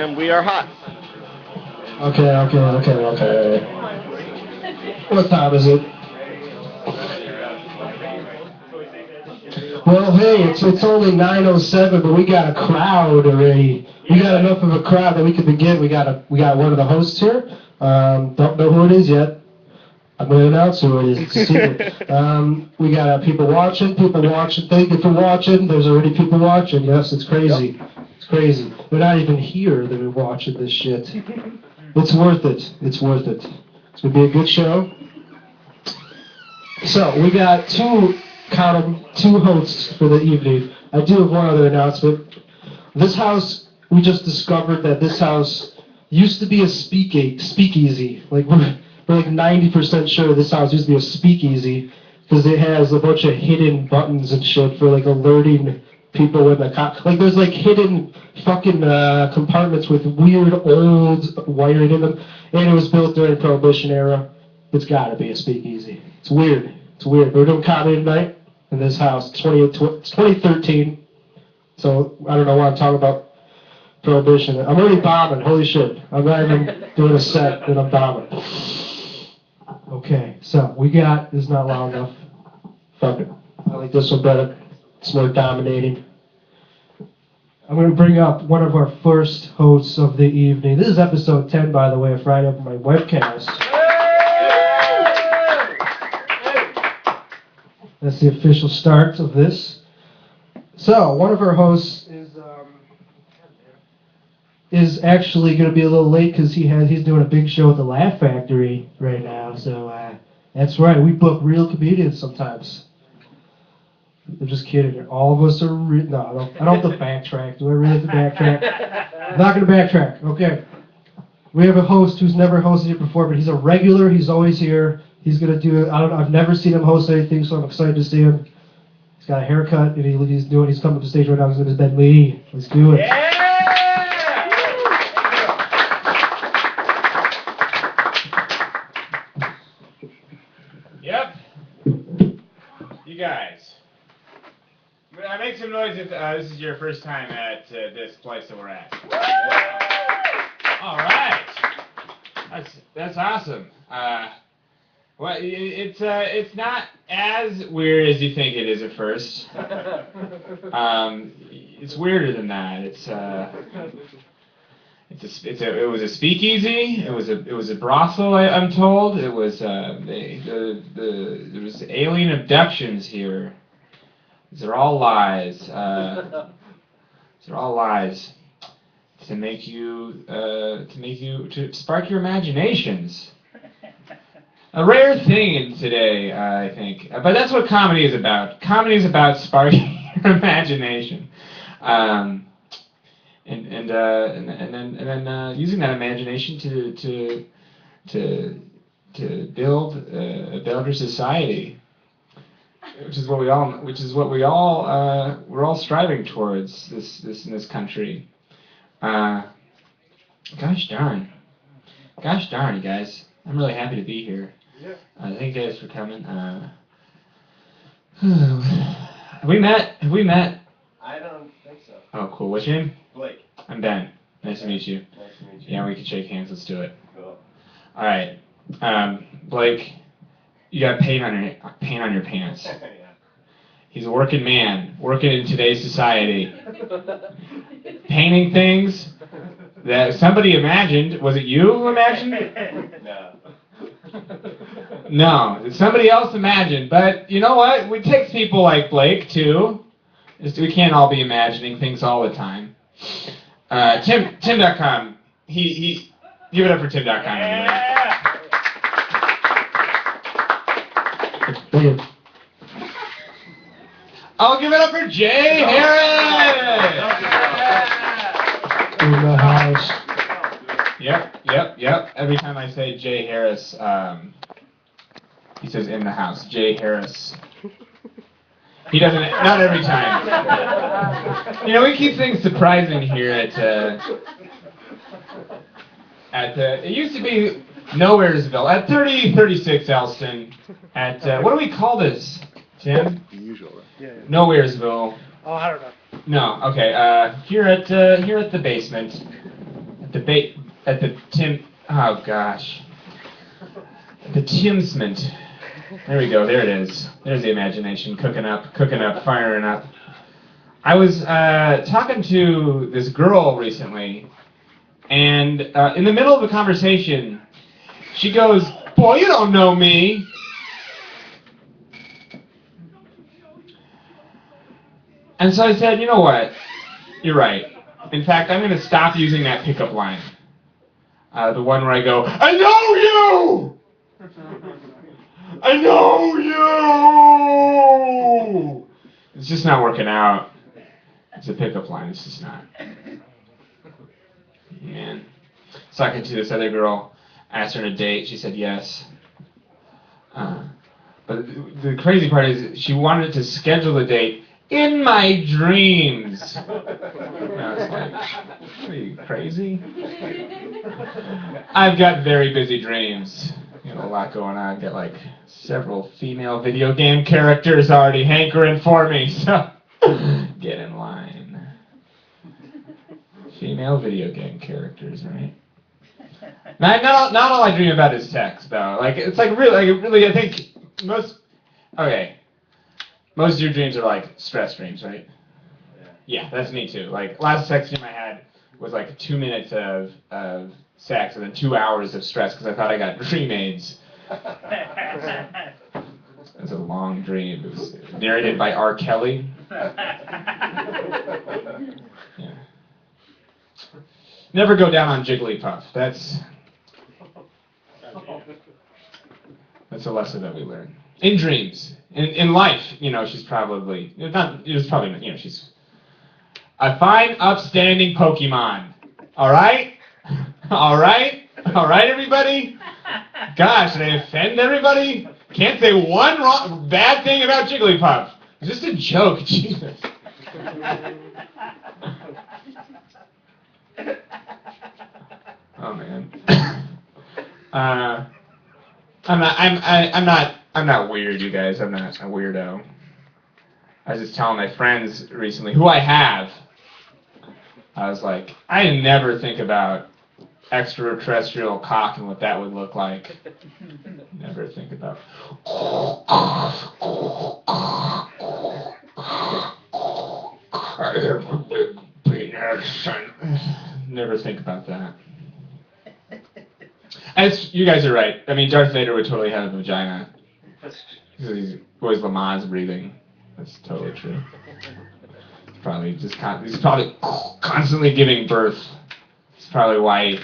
and we are hot. Okay. What time is it? Well, hey, it's only 9:07, but we got a crowd already. We got enough of a crowd that we can begin. We got one of the hosts here. Don't know who it is yet. I'm going to announce who it is. It's a secret. We got people watching. Thank you for watching. There's already people watching. Yes, it's crazy. Yep. It's crazy. They're not even here that are watching this shit. It's worth it. It's going to be a good show. So, we got two hosts for the evening. I do have one other announcement. This house, we just discovered that this house used to be a speakeasy. Like, we're like 90% sure this house used to be a speakeasy because it has a bunch of hidden buttons and shit for like alerting people when the like there's like hidden fucking compartments with weird old wiring in them, and it was built during Prohibition era. It's got to be a speakeasy. It's weird. We're doing comedy tonight in this house. It's 2013, so I don't know why I'm talking about Prohibition. I'm already bombing. Holy shit! I'm not even doing a set, and I'm bombing. Okay, so we got, this is not loud enough. Fuck it. I like this one better. It's more dominating. I'm going to bring up one of our first hosts of the evening. This is episode 10, by the way, of Friday for my webcast. That's the official start of this. So, one of our hosts is actually going to be a little late because he's doing a big show at the Laugh Factory right now. So that's right, we book real comedians sometimes. I'm just kidding. All of us are no, I don't have to backtrack. Do I really have to backtrack? I'm not going to backtrack. Okay. We have a host who's never hosted here before, but he's a regular. He's always here. He's going to do. I've never seen him host anything, so I'm excited to see him. He's got a haircut, and he's coming up the stage right now. His name is Ben Lee. Let's do it. Yeah! Yep. You guys. Make some noise if this is your first time at this place that we're at. All right. That's awesome. Well, it's not as weird as you think it is at first. It's weirder than that. It was a speakeasy. It was a brothel. I'm told it was. There was alien abductions here. These are all lies. These are all lies to spark your imaginations. A rare thing today, I think. But that's what comedy is about. Comedy is about sparking your imagination. And then using that imagination to build a better society, we're all striving towards this in this country. Gosh darn, you guys! I'm really happy to be here. Thank you guys for coming. Have we met? I don't think so. Oh, cool. What's your name? Blake. I'm Ben. Nice to meet you. Nice to meet you. Yeah, we can shake hands. Let's do it. Cool. All right, Blake, you got paint on your pants. Yeah. He's a working man, working in today's society, painting things that somebody imagined. Was it you who imagined it? No. No, it's somebody else imagined. But you know what? It takes people like Blake too. We can't all be imagining things all the time. Tim.com. He give it up for Tim.com. Anyway. I'll give it up for Jay Harris. In the house. Yep. Every time I say Jay Harris, he says in the house. Jay Harris. He doesn't. Not every time. We keep things surprising here at it used to be Nowheresville at 3036 Elston. At what do we call this, Tim? Usual. Yeah. Nowheresville. Oh, I don't know. No. Okay. Here at the basement. at the oh gosh. The Timsment. There we go, there it is. There's the imagination, cooking up, firing up. I was talking to this girl recently, and in the middle of a conversation, she goes, "Boy, you don't know me." And so I said, "You know what? You're right. In fact, I'm going to stop using that pickup line. The one where I go, I know you! I know you! It's just not working out. It's a pickup line. It's just not. Man. Talking to this other girl, asked her on a date. She said yes. But the crazy part is she wanted to schedule the date in my dreams. And I was like, are you crazy? I've got very busy dreams. You know, a lot going on. I've got like several female video game characters already hankering for me, so get in line. Female video game characters, right? Not all I dream about is sex, though. Like, it's like really, I think most of your dreams are like stress dreams, right? Yeah, that's me too. Like, last sex dream I had was like 2 minutes of sex and then 2 hours of stress because I thought I got dream aids. It was a long dream. It was narrated by R. Kelly. Yeah. Never go down on Jigglypuff. That's a lesson that we learn. In dreams. In life, you know, she's probably she's a fine, upstanding Pokemon. Alright? Alright, everybody? Gosh, did I offend everybody? Can't say one bad thing about Jigglypuff. It's just a joke, Jesus. Oh man. I'm not weird, you guys. I'm not a weirdo. I was just telling my friends recently, who I have, I was like, I never think about extraterrestrial cock and what that would look like. Never think about. I have a big penis. Never think about that. You guys are right. I mean, Darth Vader would totally have a vagina. Because he's always Lamaze breathing. That's totally true. He's probably constantly giving birth. That's probably why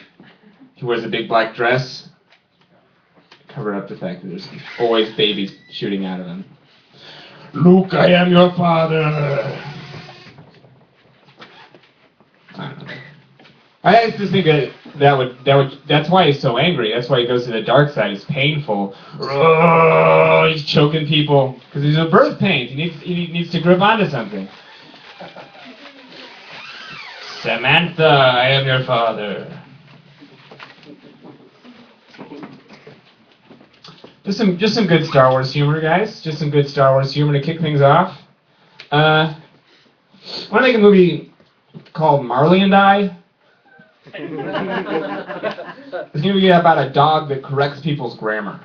he wears a big black dress. Cover up the fact that there's always babies shooting out of him. Luke, I am your father. I don't know. I just think that's why he's so angry. That's why he goes to the dark side. It's painful. Oh, he's choking people because he's a birth pain. He needs to grip onto something. Samantha, I am your father. Just some good Star Wars humor, guys. Just some good Star Wars humor to kick things off. I want to make a movie called Marley and I. It's going to be about a dog that corrects people's grammar.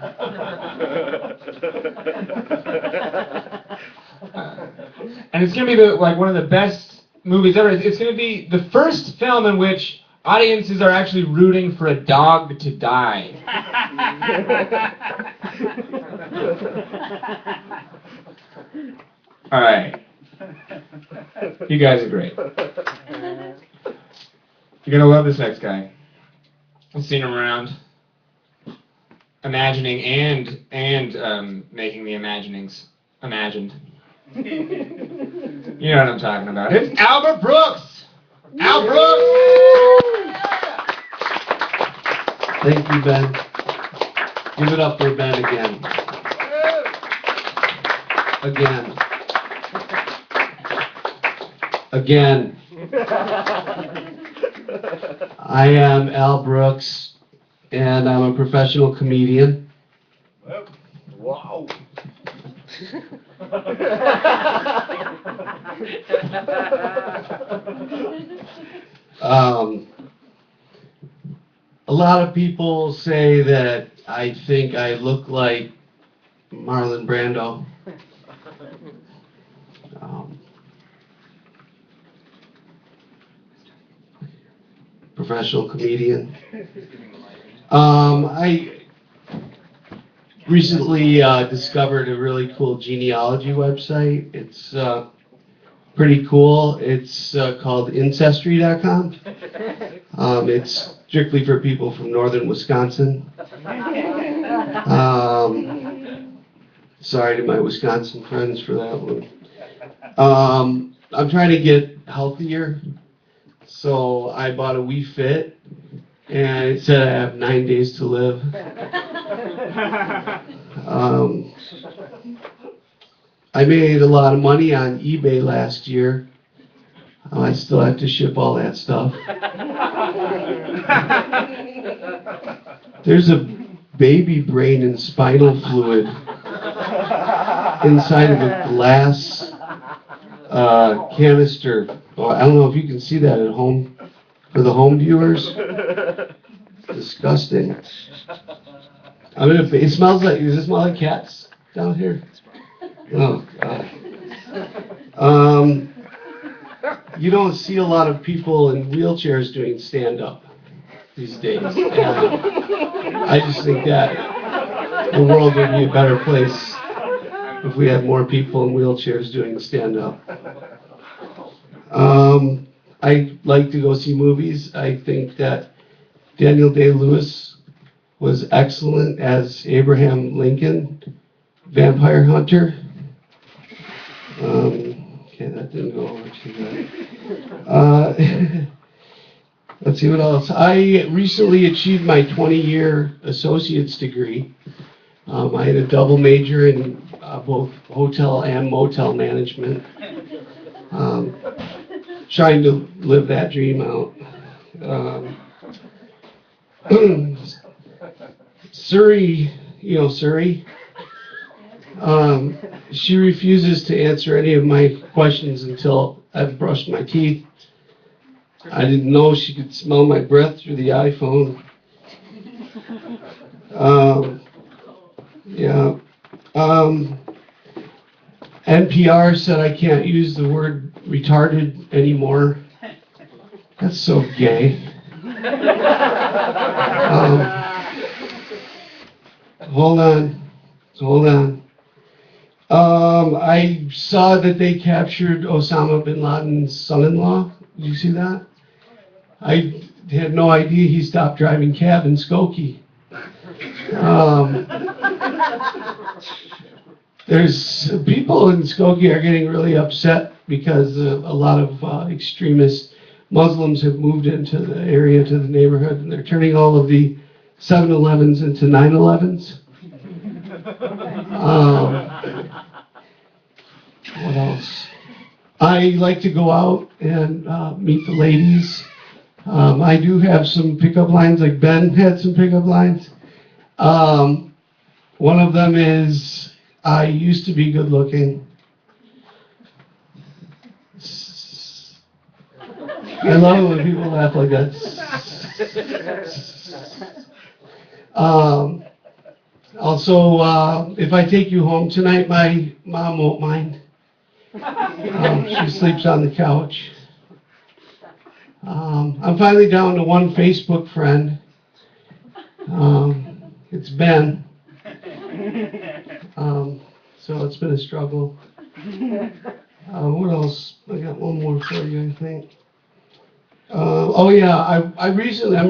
And it's going to be one of the best movies ever. It's going to be the first film in which audiences are actually rooting for a dog to die. All right. You guys are great. You're going to love this next guy. I've seen him around. Imagining and making the imaginings imagined. You know what I'm talking about. It's Albert Brooks! Al Brooks! Thank you, Ben. Give it up for Ben again. Again. I am Al Brooks, and I'm a professional comedian. Wow. a lot of people say that I think I look like Marlon Brando. Professional comedian. I recently discovered a really cool genealogy website. It's pretty cool. It's called Ancestry.com. It's strictly for people from northern Wisconsin. Sorry to my Wisconsin friends for that one. I'm trying to get healthier, so I bought a Wii Fit, and it said I have 9 days to live. I made a lot of money on eBay last year. I still have to ship all that stuff. There's a baby brain and spinal fluid inside of a glass canister. Oh, I don't know if you can see that at home. For the home viewers, disgusting. It smells like. Does it smell like cats down here? Oh God. You don't see a lot of people in wheelchairs doing stand-up these days. And I just think that the world would be a better place if we had more people in wheelchairs doing stand-up. I like to go see movies. I think that Daniel Day-Lewis was excellent as Abraham Lincoln, Vampire Hunter. Okay, that didn't go over too good. Let's see what else. I recently achieved my 20-year associate's degree. I had a double major in both hotel and motel management. Trying to live that dream out. Surrey, you know Surrey? She refuses to answer any of my questions until I've brushed my teeth. I didn't know she could smell my breath through the iPhone. NPR said I can't use the word retarded anymore. That's so gay. Hold on. I saw that they captured Osama bin Laden's son-in-law. Did you see that? I had no idea he stopped driving cab in Skokie. There's people in Skokie are getting really upset because a lot of extremist Muslims have moved into the area, to the neighborhood, and they're turning all of the 7-Elevens into 9-Elevens. What else? I like to go out and meet the ladies. I do have some pickup lines, like Ben had some pickup lines. One of them is, I used to be good looking. I love it when people laugh like that. Also, if I take you home tonight, my mom won't mind. She sleeps on the couch. I'm finally down to one Facebook friend. It's Ben. So it's been a struggle. What else? I got one more for you, I think. I'm a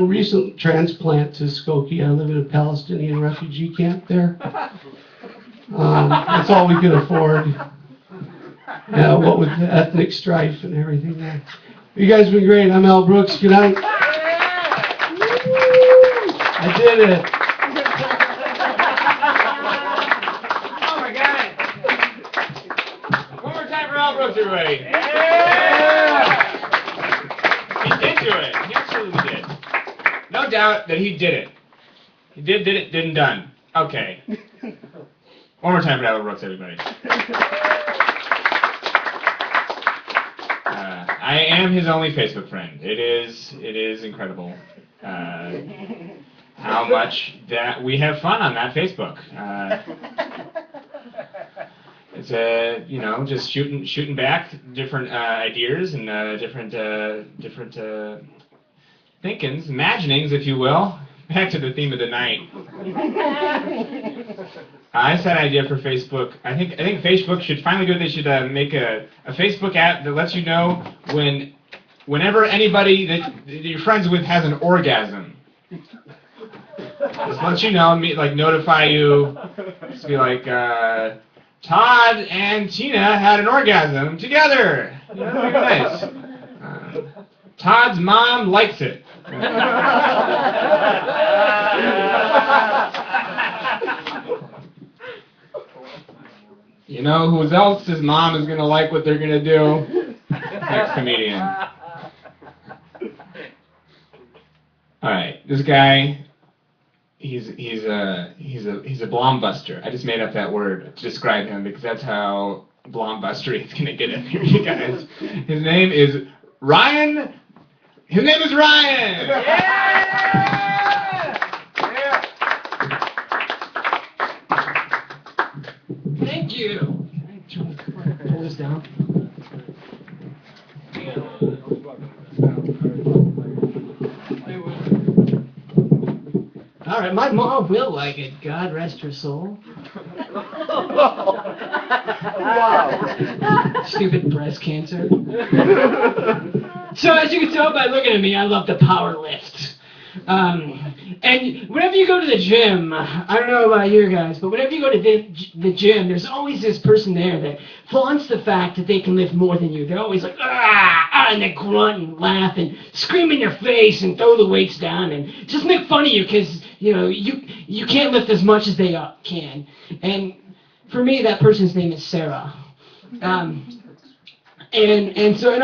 recent transplant to Skokie. I live in a Palestinian refugee camp there. That's all we could afford. Yeah, what with the ethnic strife and everything there. You guys have been great. I'm Al Brooks. Good night. I did it. Oh my God! One more time for Al Brooks, everybody. Yeah! He did do it. He absolutely did. No doubt that he did it. He did it, didn't done. Okay. One more time for Al Brooks, everybody. I am his only Facebook friend. It is incredible. how much that we have fun on that Facebook. It's just shooting back different ideas and different thinkings, imaginings, if you will. Back to the theme of the night. I just had an idea for Facebook. I think Facebook should finally do it. They should make a Facebook app that lets you know whenever anybody that you're friends with has an orgasm. Just lets you know, notify you. Just be like, Todd and Tina had an orgasm together. That'd be nice. Todd's mom likes it. You know who else's mom is gonna like what they're gonna do? Next comedian. All right, this guy. He's a blombuster. I just made up that word to describe him because that's how blombustery it's gonna get him here, you guys. His name is Ryan. His name is Ryan. Yeah! Thank you. Pull this down. All right, my mom will like it. God rest her soul. Wow. Stupid breast cancer. So as you can tell by looking at me, I love to power lift. And whenever you go to the gym, I don't know about you guys, but whenever you go to the gym, there's always this person there that flaunts the fact that they can lift more than you. They're always like, and they grunt and laugh and scream in your face and throw the weights down and just make fun of you because, you can't lift as much as they can. And for me, that person's name is Sarah. And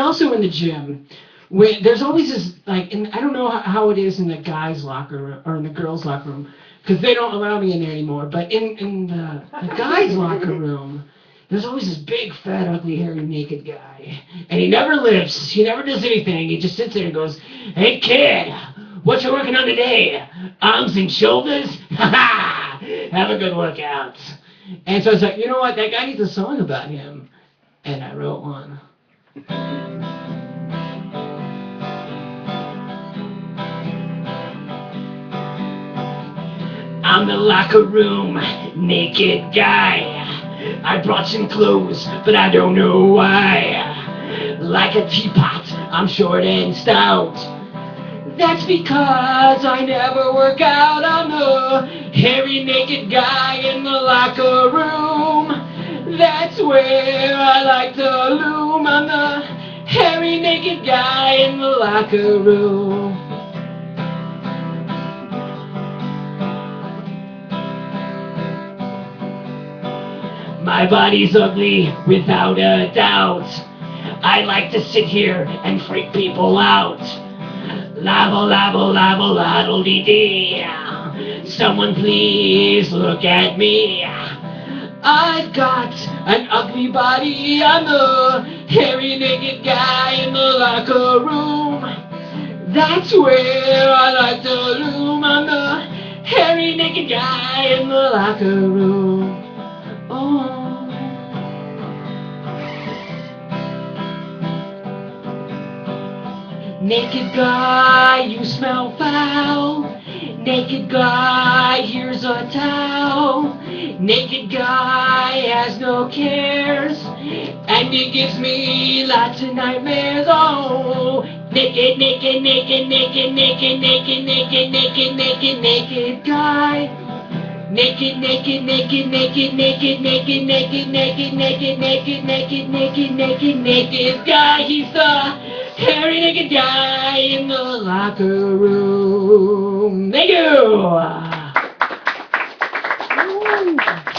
also in the gym, there's always this, and I don't know how it is in the guys' locker room or in the girls' locker room, because they don't allow me in there anymore, but in the guys' locker room, there's always this big, fat, ugly, hairy, naked guy, and he never lifts, he never does anything, he just sits there and goes, "Hey kid, what you working on today? Arms and shoulders? Ha ha! Have a good workout." And so I was like, you know what, that guy needs a song about him, and I wrote one. I'm the locker room naked guy. I brought some clothes, but I don't know why. Like a teapot, I'm short and stout. That's because I never work out. I'm the hairy naked guy in the locker room. That's where I like to loom. I'm the hairy naked guy in the locker room. My body's ugly, without a doubt. I like to sit here and freak people out. Labble, labble, labble, laddle-dee-dee. Someone please look at me. I've got an ugly body. I'm the hairy naked guy in the locker room. That's where I like to loom. I'm the hairy naked guy in the locker room. Oh. Naked guy, you smell foul. Naked guy, here's a towel. Naked guy has no cares, and it gives me lots of nightmares. Oh, naked, naked, naked, naked, naked, naked, naked, naked, naked, naked guy. Naked, naked, naked, naked, naked, naked, naked, naked, naked, naked, naked, naked, naked, naked guy. He's the hairy naked guy in the locker room. Thank you.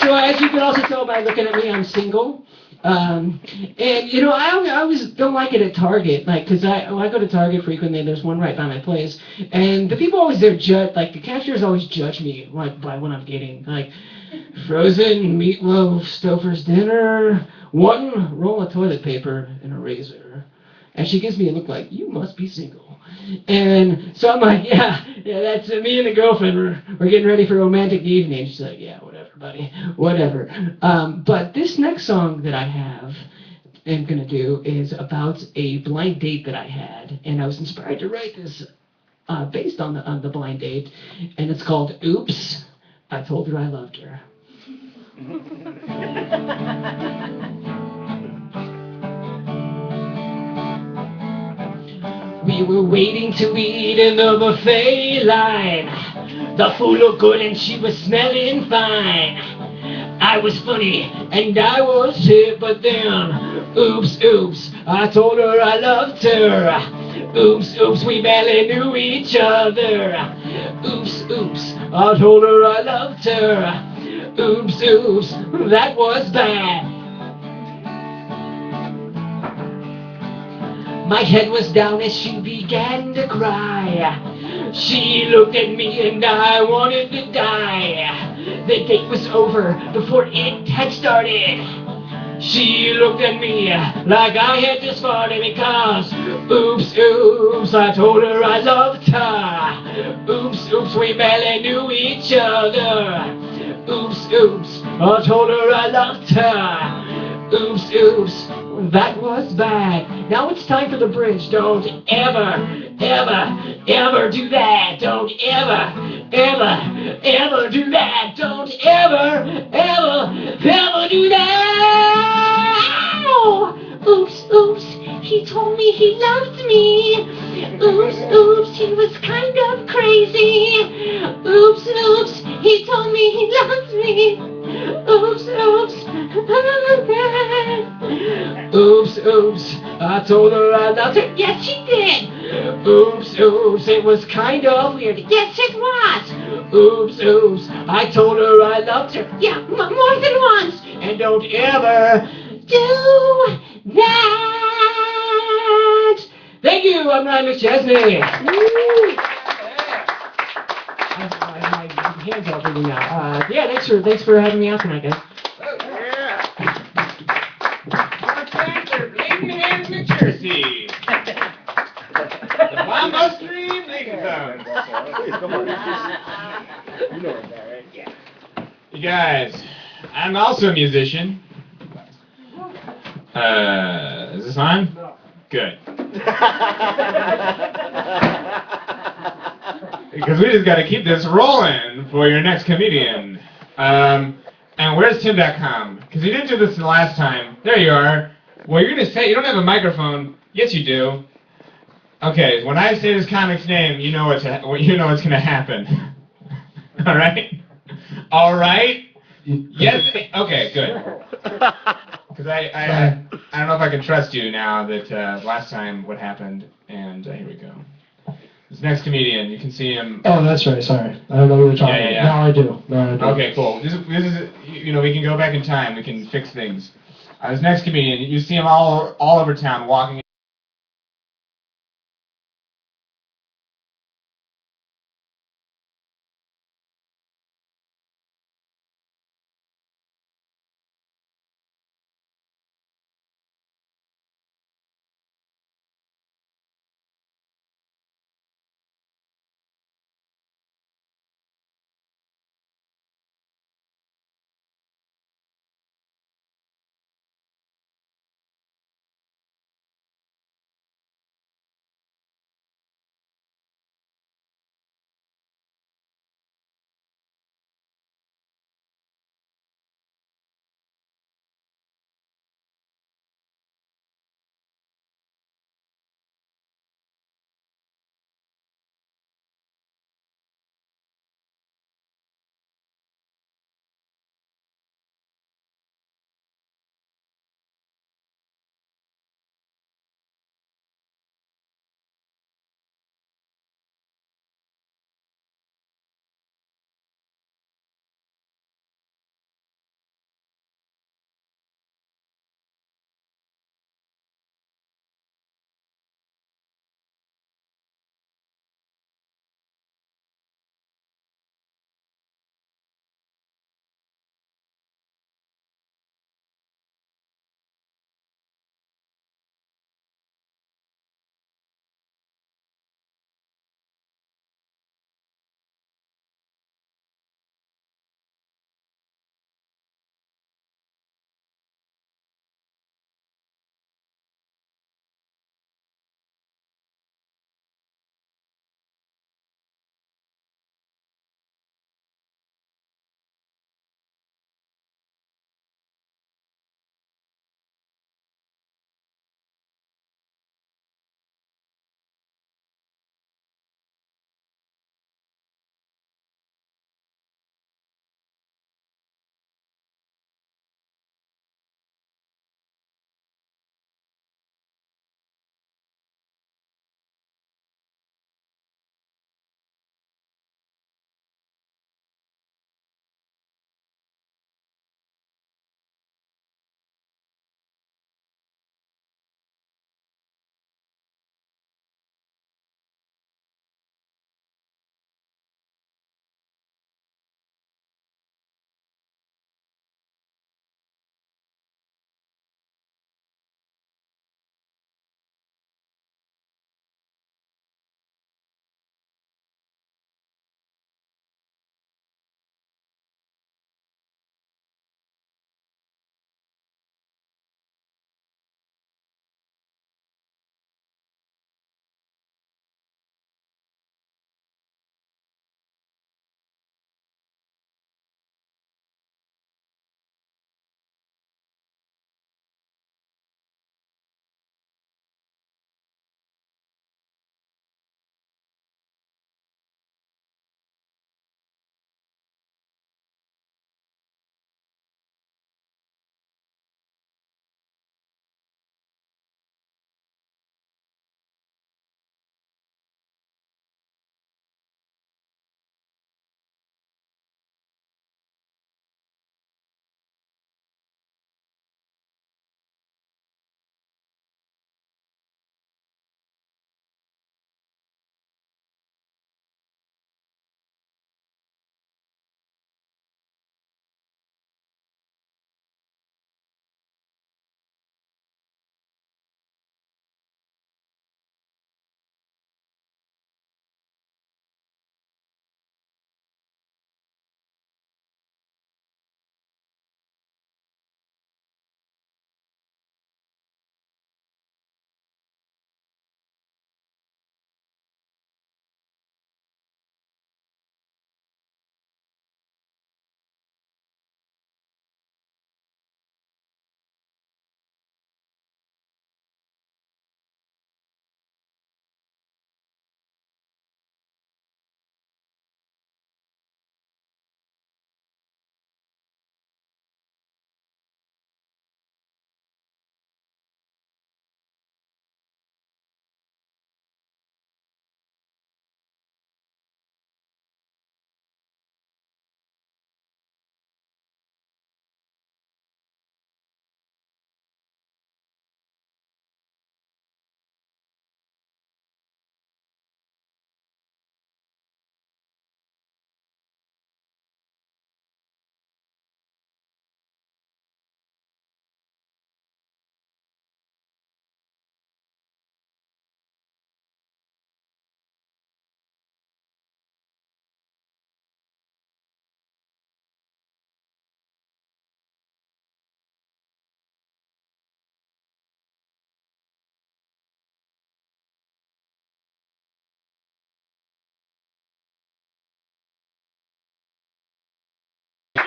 So as you can also tell by looking at me, I'm single. And I always don't like it at Target, because I go to Target frequently. There's one right by my place, and the people always there the cashiers always judge me by what I'm getting, frozen meatloaf, Stouffer's dinner, one roll of toilet paper, and a razor. And she gives me a look like, you must be single. And so I'm like, yeah, that's me and the girlfriend. We're getting ready for a romantic evening. She's like, yeah, whatever, buddy, whatever. But this next song that I am gonna do is about a blind date that I had, and I was inspired to write this based on the blind date, and it's called "Oops, I Told Her I Loved Her." We were waiting to eat in the buffet line. The food looked good and she was smelling fine. I was funny and I was hip, but then, oops, I told her I loved her. Oops, we barely knew each other. Oops, I told her I loved her. Oops, that was bad. My head was down as she began to cry. She looked at me and I wanted to die. The date was over before it had started. She looked at me like I had just farted because oops, I told her I loved her. Oops, we barely knew each other. Oops, I told her I loved her. Oops, that was bad. Now it's time for the bridge. Don't ever do that. Don't ever do that. Don't ever do that. Oops, he told me he loved me. Oops, he was kind of crazy. Oops, he told me he loved me. Oops. Oops, I told her I loved her. Yes, she did. Oops, it was kind of weird. Yes, it was. Oops, I told her I loved her. Yeah, more than once. And don't ever do that. Thank you. I'm Ryan McChesney. My hands are bleeding now. Yeah, thanks for having me out tonight, guys. New Jersey. The Bombo Stream Lake Zone. You know that, right? Yeah. You guys, I'm also a musician. Is this on? No. Good. Because we just got to keep this rolling for your next comedian. And where's Tim.com? Because you didn't do this the last time. There you are. Well, you're going to say, you don't have a microphone. Yes, you do. Okay, when I say this comic's name, you know what's going to happen. All right? All right? Yes? Okay, good. Because I don't know if I can trust you now that last time what happened, and here we go. This next comedian, you can see him. Oh, that's right. Sorry, I don't know what you're talking about. Yeah. Now I do. Okay, cool. This is we can go back in time. We can fix things. This next comedian, you see him all over town walking.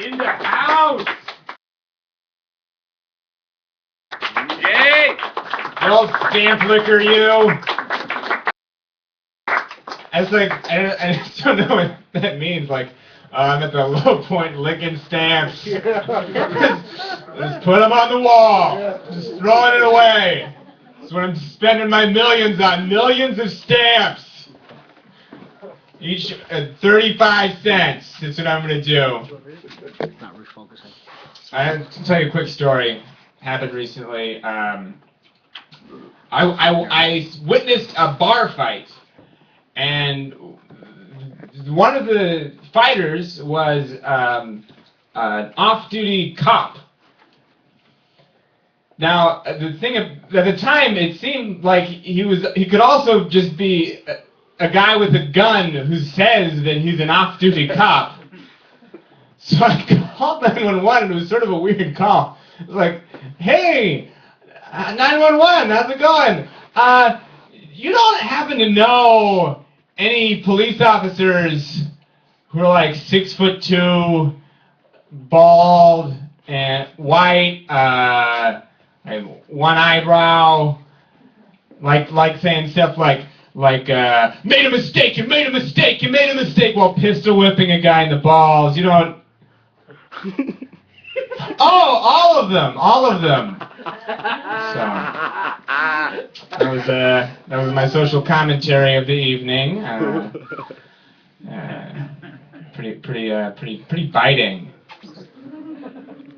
In the house! Yay! Old stamp licker, you! I was like, I just don't know what that means. Like, I'm at the low point licking stamps. Just put them on the wall. Just throwing it away. That's what I'm spending my millions on. Millions of stamps. Each 35 cents. That's what I'm going to do. Not refocusing. I have to tell you a quick story. Happened recently. I witnessed a bar fight. And one of the fighters was an off-duty cop. Now, the thing at the time, it seemed like he could also just be a guy with a gun who says that he's an off-duty cop. So I called 911, and it was sort of a weird call. It was like, hey, 911, how's it going? You don't happen to know any police officers who are like 6'2", bald and white, one eyebrow, like saying stuff like made a mistake, you made a mistake, you made a mistake, while pistol whipping a guy in the balls. You don't. Oh, all of them. So that was my social commentary of the evening. Pretty biting.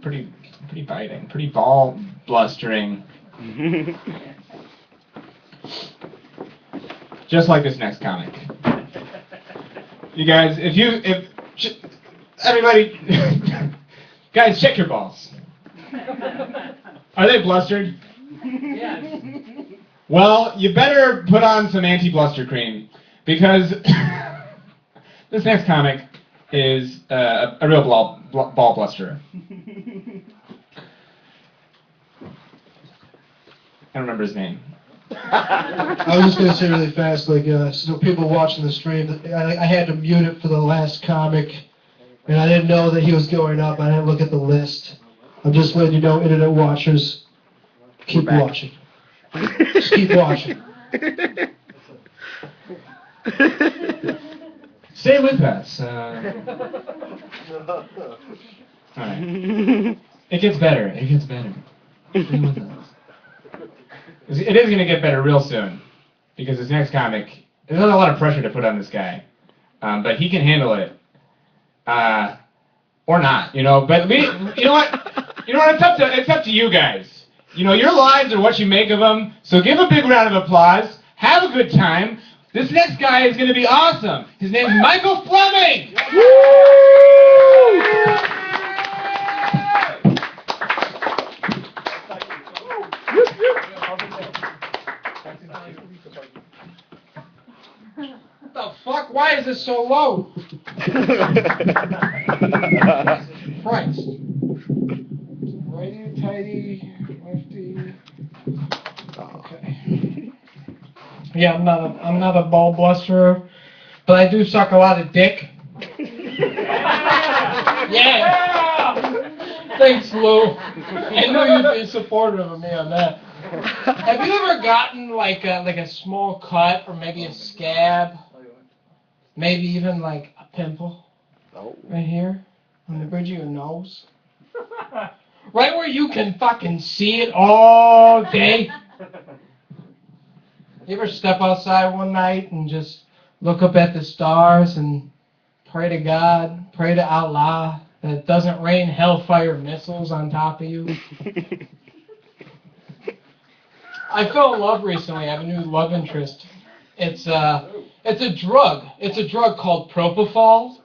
Pretty biting. Pretty ball blustering. Just like this next comic. You guys, everybody, guys, check your balls. Are they blustered? Yes. Well, you better put on some anti-bluster cream, because this next comic is a real ball blusterer. I don't remember his name. I was just going to say really fast, so people watching the stream, I had to mute it for the last comic, and I didn't know that he was going up. I didn't look at the list. I'm just letting you know, internet watchers, keep watching. Just keep watching. Stay with us. All right. It gets better. It gets better. Stay with us. It is going to get better real soon, because this next comic, there's not a lot of pressure to put on this guy, but he can handle it, or not, you know. But you know what? It's up to you guys. You know, your lives are what you make of them. So give a big round of applause. Have a good time. This next guy is going to be awesome. His name's Michael Fleming. What the fuck? Why is this so low? Christ. Righty, tighty, lefty. Okay. Yeah, I'm not a ball blusterer, but I do suck a lot of dick. Yeah. Thanks, Lou. I know you'd be supportive of me on that. Have you ever gotten like a small cut, or maybe a scab, maybe even like a pimple right here on the bridge of your nose, right where you can fucking see it all day? You ever step outside one night and just look up at the stars and pray to God, pray to Allah that it doesn't rain hellfire missiles on top of you? I fell in love recently. I have a new love interest. It's a drug. It's a drug called propofol.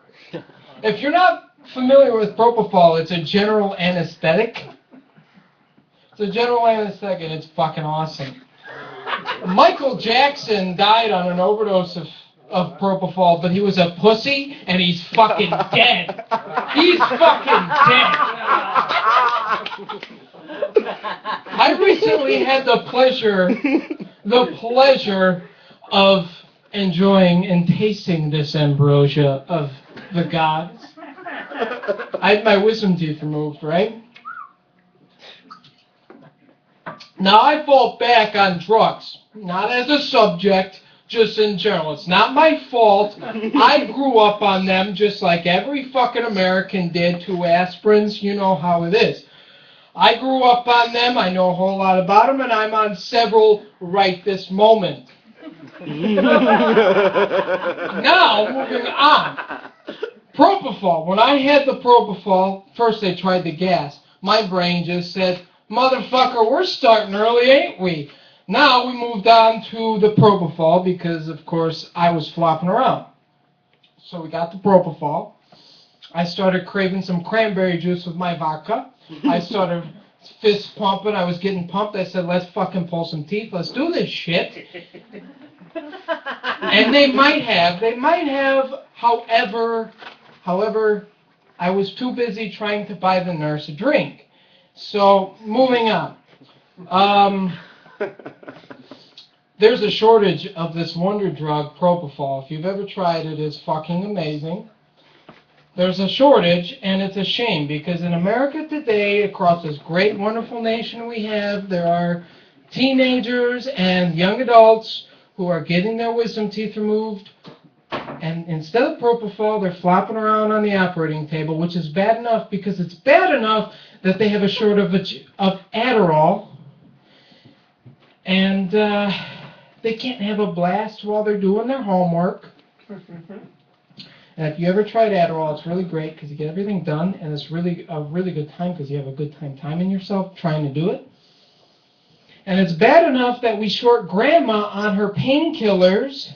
If you're not familiar with propofol, it's a general anesthetic. It's a general anesthetic, and it's fucking awesome. Michael Jackson died on an overdose of propofol, but he was a pussy, and he's fucking dead. He's fucking dead. I recently had the pleasure of enjoying and tasting this ambrosia of the gods. I had my wisdom teeth removed, right? Now I fall back on drugs, not as a subject, just in general. It's not my fault. I grew up on them just like every fucking American did. 2 aspirins, you know how it is. I grew up on them, I know a whole lot about them, and I'm on several right this moment. Now, moving on. Propofol. When I had the Propofol, first they tried the gas. My brain just said, motherfucker, we're starting early, ain't we? Now we moved on to the Propofol because, of course, I was flopping around. So we got the Propofol. I started craving some cranberry juice with my vodka. I started fist pumping. I was getting pumped. I said, let's fucking pull some teeth. Let's do this shit. And they might have, however, I was too busy trying to buy the nurse a drink. So, moving on. There's a shortage of this wonder drug, Propofol. If you've ever tried it, it's fucking amazing. There's a shortage, and it's a shame, because in America today, across this great, wonderful nation we have, there are teenagers and young adults who are getting their wisdom teeth removed, and instead of Propofol, they're flopping around on the operating table, which is bad enough because it's bad enough that they have a shortage of Adderall, and they can't have a blast while they're doing their homework. And if you ever tried Adderall, it's really great because you get everything done, and it's really a really good time because you have a good time timing yourself trying to do it. And it's bad enough that we short Grandma on her painkillers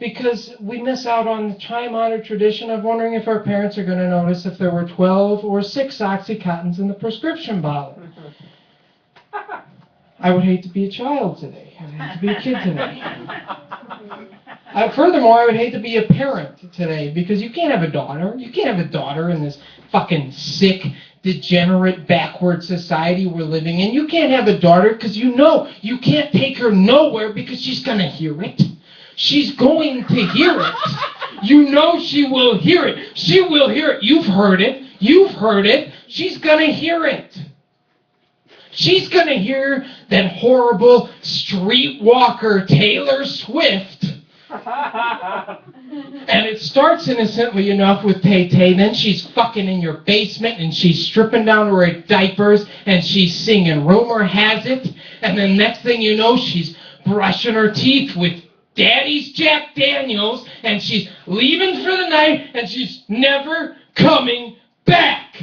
because we miss out on the time-honored tradition of wondering if our parents are going to notice if there were 12 or 6 Oxycontins in the prescription bottle. I would hate to be a child today. I would hate to be a kid today. Furthermore, I would hate to be a parent today because you can't have a daughter. You can't have a daughter in this fucking sick, degenerate, backward society we're living in. You can't have a daughter because you know you can't take her nowhere because she's going to hear it. She's going to hear it. You know she will hear it. She will hear it. You've heard it. You've heard it. She's going to hear it. She's going to hear that horrible streetwalker Taylor Swift. And it starts innocently enough with Tay-Tay, then she's fucking in your basement and she's stripping down to her diapers and she's singing Rumor Has It, and then next thing you know she's brushing her teeth with Daddy's Jack Daniels and she's leaving for the night and she's never coming back.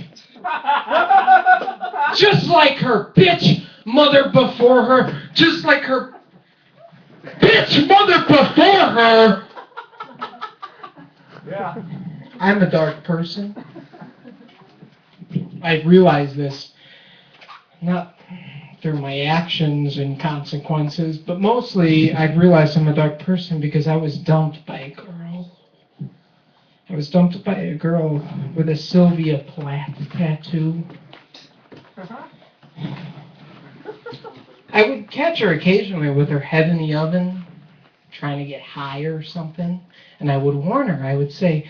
Just like her bitch mother before her, just like her bitch mother before her. Yeah. I'm a dark person. I realize this, not through my actions and consequences, but mostly I've realized I'm a dark person because I was dumped by a girl. I was dumped by a girl with a Sylvia Plath tattoo. I would catch her occasionally with her head in the oven, trying to get high or something, and I would warn her. I would say,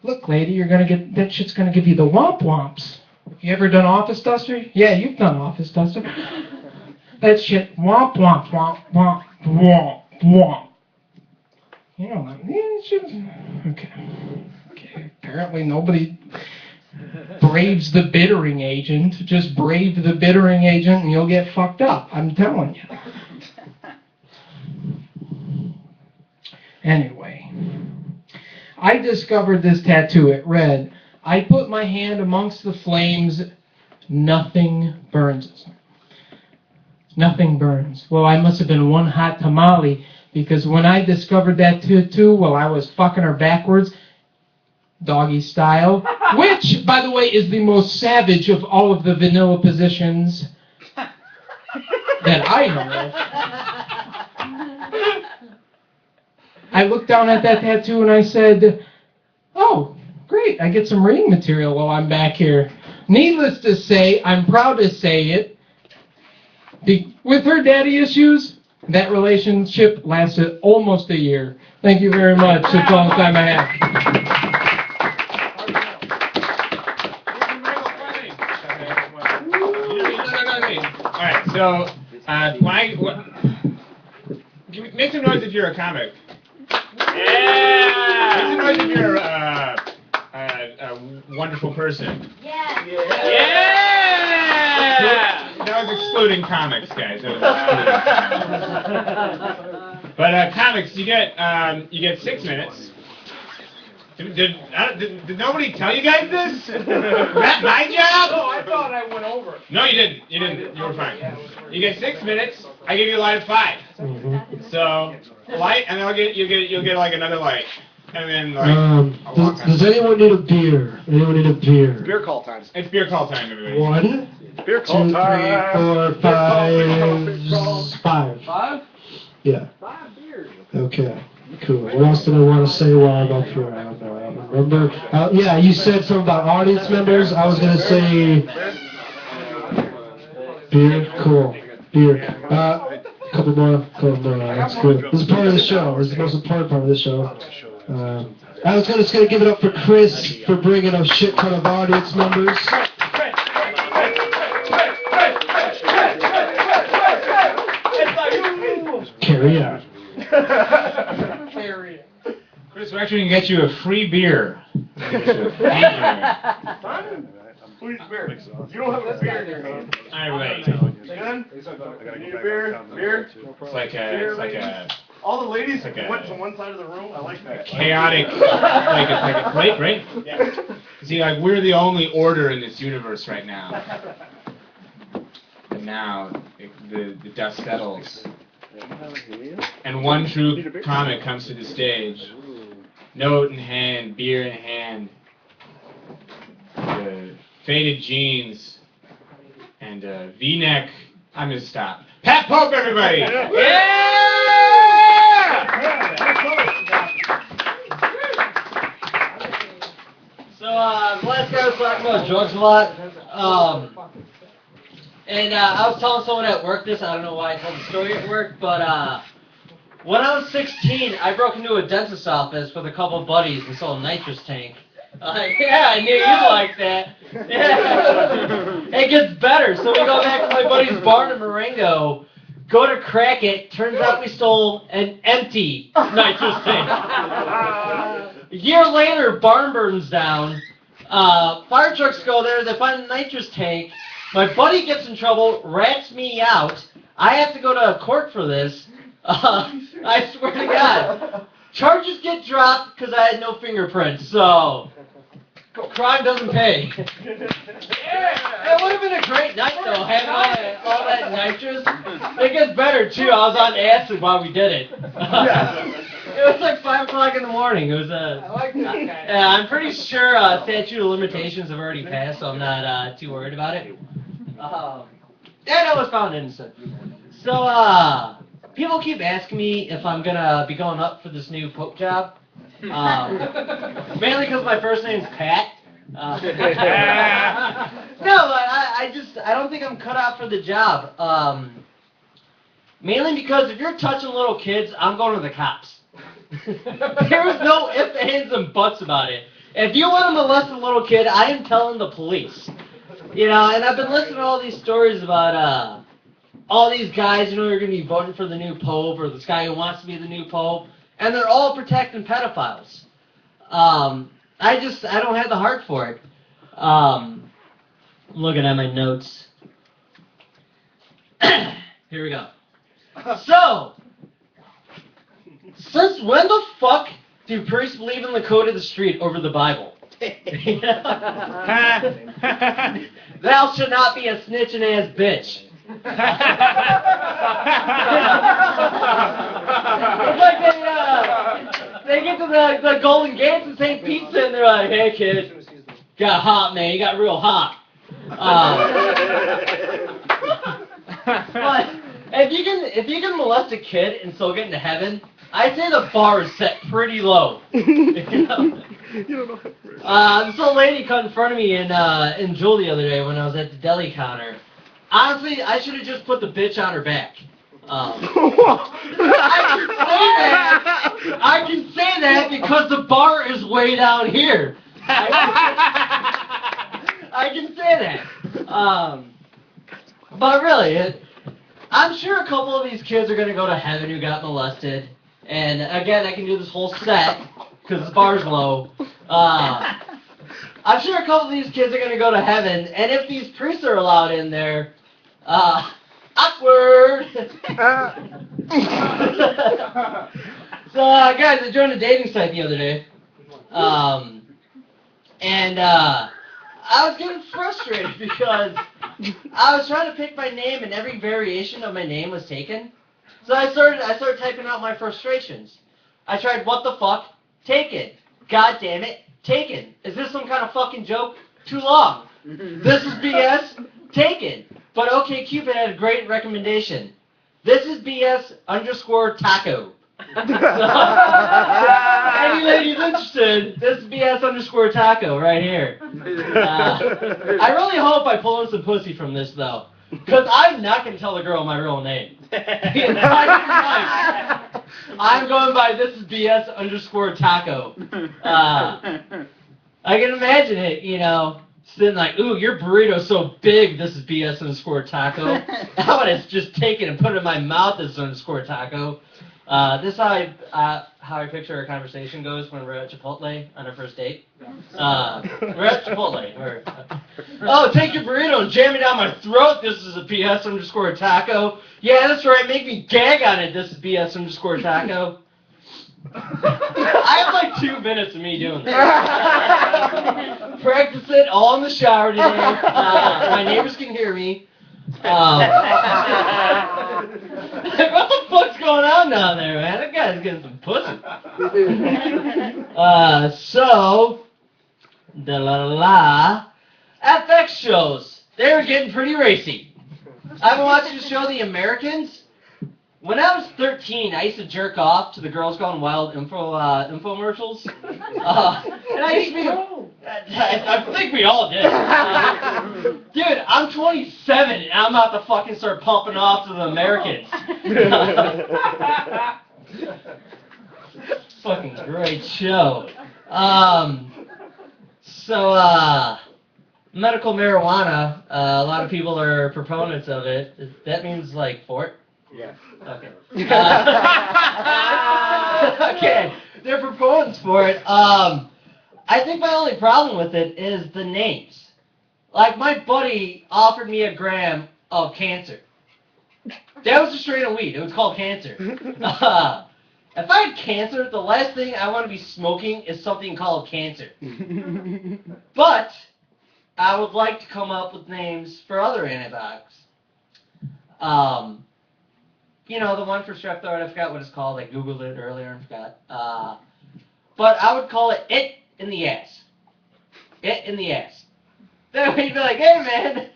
look, lady, you're gonna get, that shit's going to give you the womp womps. Have you ever done Office Duster? Yeah, you've done Office Duster. That shit, womp womp, womp womp, womp womp. You know what I mean? Okay. Apparently nobody braves the bittering agent. Just brave the bittering agent and you'll get fucked up. I'm telling you. Anyway, I discovered this tattoo. It read, I put my hand amongst the flames, nothing burns. Nothing burns. Well, I must have been one hot tamale because when I discovered that tattoo, well, I was fucking her backwards, doggy style, which, by the way, is the most savage of all of the vanilla positions that I know of. I looked down at that tattoo and I said, oh, great, I get some reading material while I'm back here. Needless to say, I'm proud to say it, with her daddy issues, that relationship lasted almost a year. Thank you very much. That's all the time I have. So, make some noise if you're a comic. Yeah! Make some noise if you're a wonderful person. Yeah. Yeah! That was excluding comics, guys. That was excluding comics. But comics, you get 6 minutes. Did nobody tell you guys this? Is that my job? No, I thought I went over. No, you didn't. You didn't. You were fine. You get 6 minutes. I give you a light of 5. So light, and then you'll get like another light, and then like. Does anyone need a beer? Anyone need a beer? Beer call time. It's beer call time, everybody. 1, Beer 2, call 3, time. 4, 5, 5. 5? Yeah. 5 beers. Okay. Cool. What else did I want to say while I'm up here? I don't know. I don't remember. Yeah, you said something about audience members. I was gonna say beer. Cool. Beer. Couple more. That's good. This is part of the show. This is the most important part of the show. I was just gonna give it up for Chris for bringing a shit ton of audience members. Carry on. Chris, we're actually gonna get you a free beer. Please beer. You don't have a beer. Alright. Again? Need a beer? Beer? It's like a All the ladies Like a- went to one side of the room. I like that. chaotic, like a plate, right? Yeah. See, like we're the only order in this universe right now. And now the dust settles, and one true comic comes to the stage, note in hand, beer in hand, the faded jeans, and V-neck. I'm gonna stop. Pat Pope, everybody! Yeah! So, the last guy was talking about drugs a lot. And I was telling someone at work this. I don't know why I told the story at work, but when I was 16, I broke into a dentist's office with a couple of buddies and sold a nitrous tank. Yeah, I knew you'd like that. Yeah. It gets better. So we go back to my buddy's barn in Marengo, go to crack it. Turns out we stole an empty nitrous tank. A year later, barn burns down. Fire trucks go there. They find the nitrous tank. My buddy gets in trouble, rats me out. I have to go to court for this. I swear to God. Charges get dropped because I had no fingerprints, so crime doesn't pay. It would have been a great night, though, having all that nitrous. It gets better, too. I was on acid while we did it. It was like 5 o'clock in the morning. It was yeah, I'm pretty sure statute of limitations have already passed, so I'm not too worried about it. And I was found innocent. So, people keep asking me if I'm gonna be going up for this new Pope job. Mainly because my first name's Pat. No, I don't think I'm cut out for the job. Mainly because if you're touching little kids, I'm going to the cops. There's no ifs, ands, and buts about it. If you want to molest a little kid, I am telling the police. You know, and I've been listening to all these stories about all these guys, you know, who are going to be voting for the new pope, or this guy who wants to be the new pope, and they're all protecting pedophiles. I don't have the heart for it. Looking at my notes. Here we go. So, since when the fuck do priests believe in the code of the street over the Bible? Thou shalt not be a snitching ass bitch. It's like they get to the Golden Gates and St. Pete's and they're like, hey kid, got hot, man, you got real hot. But if you can molest a kid and still get into heaven, I'd say the bar is set pretty low. You know? This old lady cut in front of me in Jewel the other day when I was at the deli counter. Honestly, I should have just put the bitch on her back. I can say that because the bar is way down here. I can say that. But really, I'm sure a couple of these kids are gonna go to heaven who got molested. And again, I can do this whole set because the bar's low. I'm sure a couple of these kids are gonna go to heaven, and if these priests are allowed in there, awkward. So, guys, I joined a dating site the other day, and I was getting frustrated because I was trying to pick my name, and every variation of my name was taken. So I started typing out my frustrations. I tried, what the fuck? Taken. God damn it. Taken. Is this some kind of fucking joke? Too long. This is BS. Taken. But OkCupid had a great recommendation. This is BS _ taco. Any ladies interested, this is BS _ taco right here. I really hope I pull in some pussy from this though. Because I'm not going to tell the girl my real name. I'm going by this is BS _ taco. I can imagine it, you know, sitting like, ooh, your burrito's so big, this is BS _ taco. I would have just taken and put it in my mouth as _ taco. This is how I picture our conversation goes when we're at Chipotle on our first date. We're at Chipotle. Oh, take your burrito and jam it down my throat. This is a BS _ taco. Yeah, that's right. Make me gag on it. This is BS _ taco. I have like 2 minutes of me doing this. Practice it all in the shower today. My neighbors can hear me. What the fuck's going on down there, man? That guy's getting some pussy. FX shows. They were getting pretty racy. I've been watching the show The Americans. When I was 13, I used to jerk off to the Girls Gone Wild infomercials. And I used to be... I think we all did. Dude, I'm 27 and I'm about to fucking start pumping off to The Americans. Fucking great show. Medical marijuana, a lot of people are proponents of it. That means like fort? Yes. Okay. Okay, they're proponents for it. I think my only problem with it is the names. Like, my buddy offered me a gram of cancer. That was a strain of weed. It was called cancer. If I had cancer, the last thing I want to be smoking is something called cancer. But I would like to come up with names for other antibiotics. You know, the one for strep throat, I forgot what it's called. I Googled it earlier and forgot. But I would call it in the ass. It in the ass. Then he'd be like, hey man,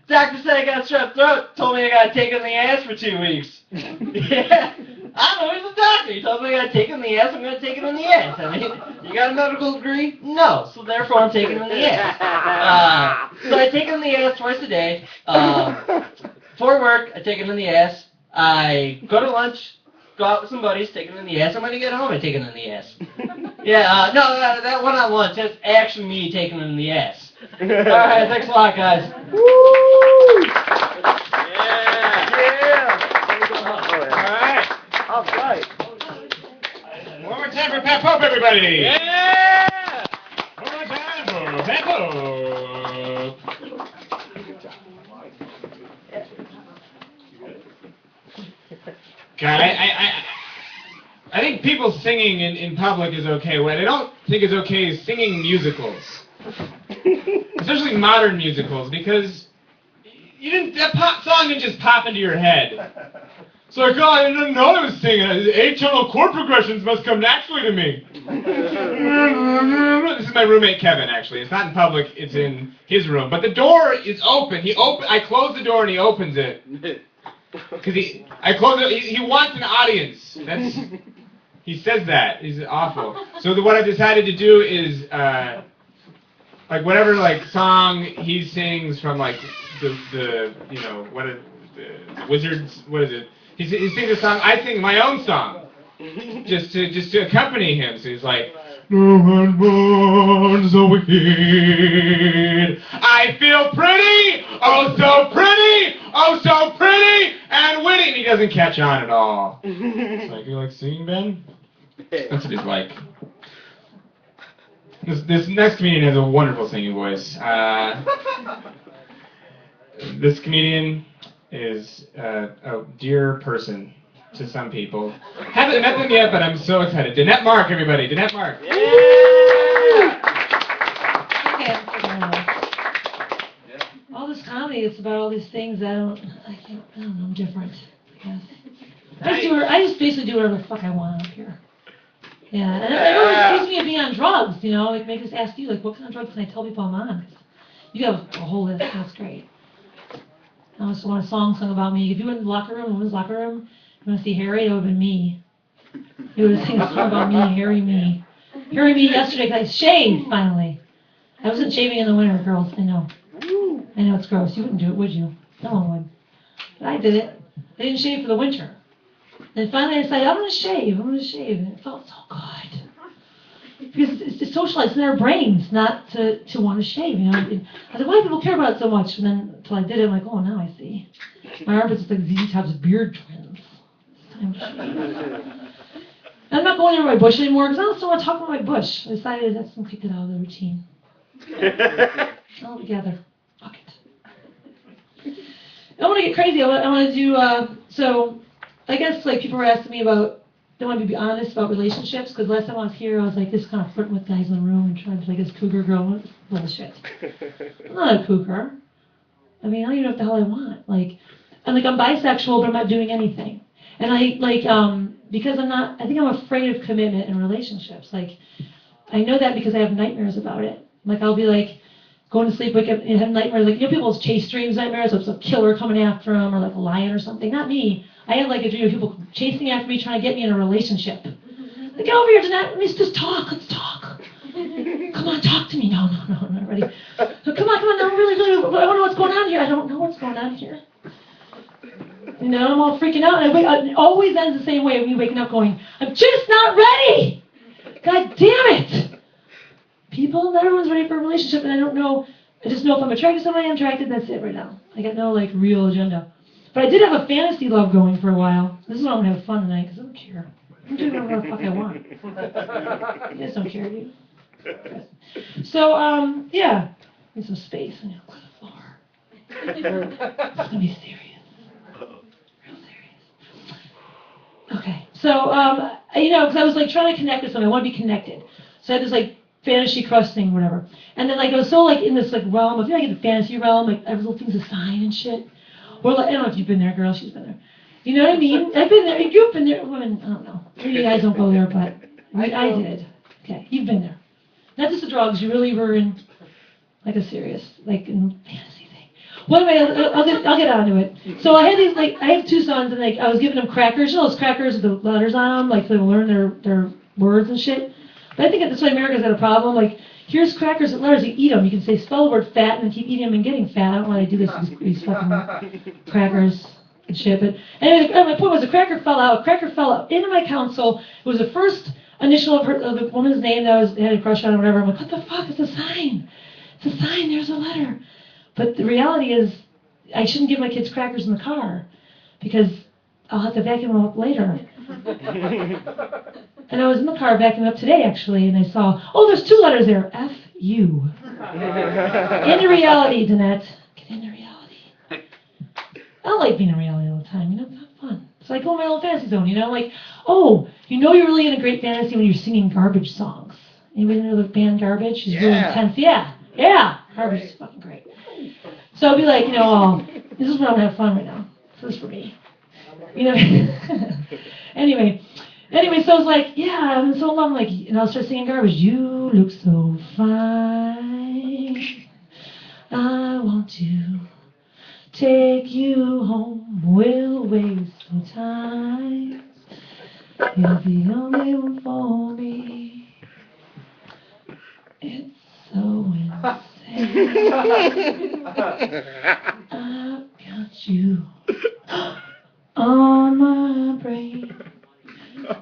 doctor said I got strep throat, told me I gotta take it in the ass for 2 weeks. Yeah, I don't know, he's a doctor. He told me I gotta take it in the ass, I'm gonna take it in the ass. I mean, you got a medical degree? No, so therefore I'm taking it in the ass. So I take it in the ass twice a day. For work, I take it in the ass. I go to lunch, go out with some buddies, take it in the ass. I'm gonna get home, I take it in the ass. Yeah, no, that one on lunch, that's actually me taking it in the ass. Alright, thanks a lot, guys. Woo! Yeah! Alright. All right. One more time for Pat Pope, everybody! Yeah! One more time for Pat Pope! God, I think people singing in public is okay. What I don't think is okay is singing musicals. Especially modern musicals, because that song didn't just pop into your head. It's like, oh, I didn't know I was singing. Atonal chord progressions must come naturally to me. This is my roommate Kevin, actually. It's not in public, it's in his room. But the door is open. I close the door and he opens it. Because he wants an audience. He says that. He's awful. So what I've decided to do is, like whatever like song he sings from like the you know the Wizards, what is it? He sings a song. I sing my own song, just to accompany him. So he's like, no one wants a weed. I feel pretty, oh so pretty, and doesn't catch on at all. It's like, you like singing, Ben? That's what he's like. This next comedian has a wonderful singing voice. This comedian is a dear person to some people. Haven't met them yet, but I'm so excited. Danette Mark, everybody. Danette Mark. Yeah! Okay. All this comedy, it's about all these things I don't know, I'm different, I guess. I just basically do whatever the fuck I want up here. Yeah, and it always accused me of being on drugs, you know, like make us ask you, like, what kind of drugs can I tell people I'm on? You have a whole list, that's great. I also want a song sung about me. If you went in the locker room, women's locker room, you want to see Harry, it would have been me. You would have seen a song about me, Harry me. Harry me yesterday, because I shaved, finally. I wasn't shaving in the winter, girls, I know. I know it's gross. You wouldn't do it, would you? No one would. But I did it. I didn't shave for the winter. And finally I decided, I'm going to shave. And it felt so good. Because it's socialized in our brains not to want to shave, you know. And I said, why do people care about it so much? And then until I did it, I'm like, oh, now I see. My armpits are like ZZ Top's beard twins. It's time to shave. I'm not going near my bush anymore because I don't still want to talk about my bush. I decided that's going to kick it out of the routine. All together. Fuck it. I want to get crazy. I want to do, so I guess like people were asking me about, they want me to be honest about relationships, because last time I was here, I was like this kind of flirting with guys in the room and trying to be like this cougar girl. Bullshit. I'm not a cougar. I mean, I don't even know what the hell I want. I'm bisexual, but I'm not doing anything. And because I think I'm afraid of commitment in relationships. Like, I know that because I have nightmares about it. Like, I'll be like, going to sleep, wake up, and have nightmares. Like, you know, people's chase dreams nightmares, of some killer coming after them, or like a lion or something. Not me. I had like a dream of people chasing after me, trying to get me in a relationship. Like, get over here, Jeanette. Let's just talk. Let's talk. Come on, talk to me. No, I'm not ready. So, come on. No, really, I don't know what's going on here. I don't know what's going on here. You know, I'm all freaking out, and it always ends the same way of me waking up going, I'm just not ready. God damn it. People, not everyone's ready for a relationship, and I don't know. I just know if I'm attracted to somebody, I'm attracted. That's it right now. I got no like real agenda. But I did have a fantasy love going for a while. This is why I'm gonna have fun tonight, because I don't care. I'm doing whatever the fuck I want. You guys don't care, do you? So, yeah. Need some space. I know, on the floor. It's gonna be serious. Real serious. Okay. So, you know, because I was like trying to connect with somebody. I want to be connected. So I had this like fantasy crush thing, whatever. And then like I was so like in this like realm of, you know, like in the fantasy realm, like every little thing's a sign and shit. Or like, I don't know if you've been there, girl. She's been there. You know what I mean? I've been there. You've been there. Women, I don't know. Maybe you guys don't go there, but I did. Okay, you've been there. Not just the drugs. You really were in like a serious, like in fantasy thing. Well, anyway, I'll get onto it. So I had these like, I have two sons, and like I was giving them crackers. You know those crackers with the letters on them, like so they learn their words and shit. But I think that's why America's got a problem. Like, here's crackers with letters, you eat them. You can say spell the word fat and then keep eating them and getting fat. I don't know why they do this with these fucking crackers and shit. But anyway, my point was a cracker fell out into my console. It was the first initial of the woman's name that I had a crush on or whatever. I'm like, what the fuck? It's a sign. It's a sign. There's a letter. But the reality is, I shouldn't give my kids crackers in the car because I'll have to vacuum them up later. And I was in the car vacuuming up today, actually, and I saw, oh, there's two letters there. F-U. Into reality, Danette. Get into reality. I don't like being in reality all the time, you know, it's not fun. So I go in my little fantasy zone, you know, like, oh, you know you're really in a great fantasy when you're singing garbage songs. Anybody know the band Garbage? She's really intense. Yeah. Garbage is fucking great. So I'll be like, you know, oh, this is where I'm gonna have fun right now. So this is for me. You know, anyway, so I was like, yeah, I'm so in love, like, and I'll start singing Garbage. You look so fine. I want to take you home. We'll waste no time. You're the only one for me. It's so insane. I've got you on my brain,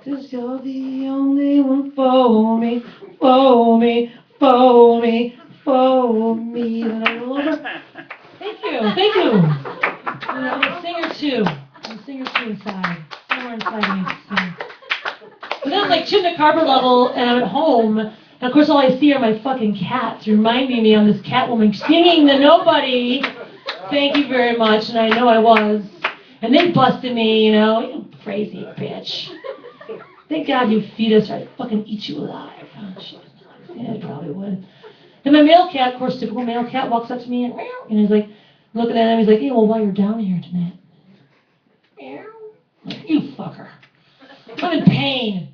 'cause you're the only one for me. And I'm all over. Thank you. And I'm a singer too. And carpet level, and I'm at home, and of course all I see are my fucking cats reminding me I'm this Catwoman singing to nobody. Thank you very much, and I know I was. And they busted me, you know, you crazy bitch. Thank God you feed us or I'd fucking eat you alive. Oh, shit. Yeah, I probably would. And my male cat, of course, typical male cat, walks up to me and he's like, looking at him, he's like, hey, well, while you're down here tonight, you fucker. I'm in pain.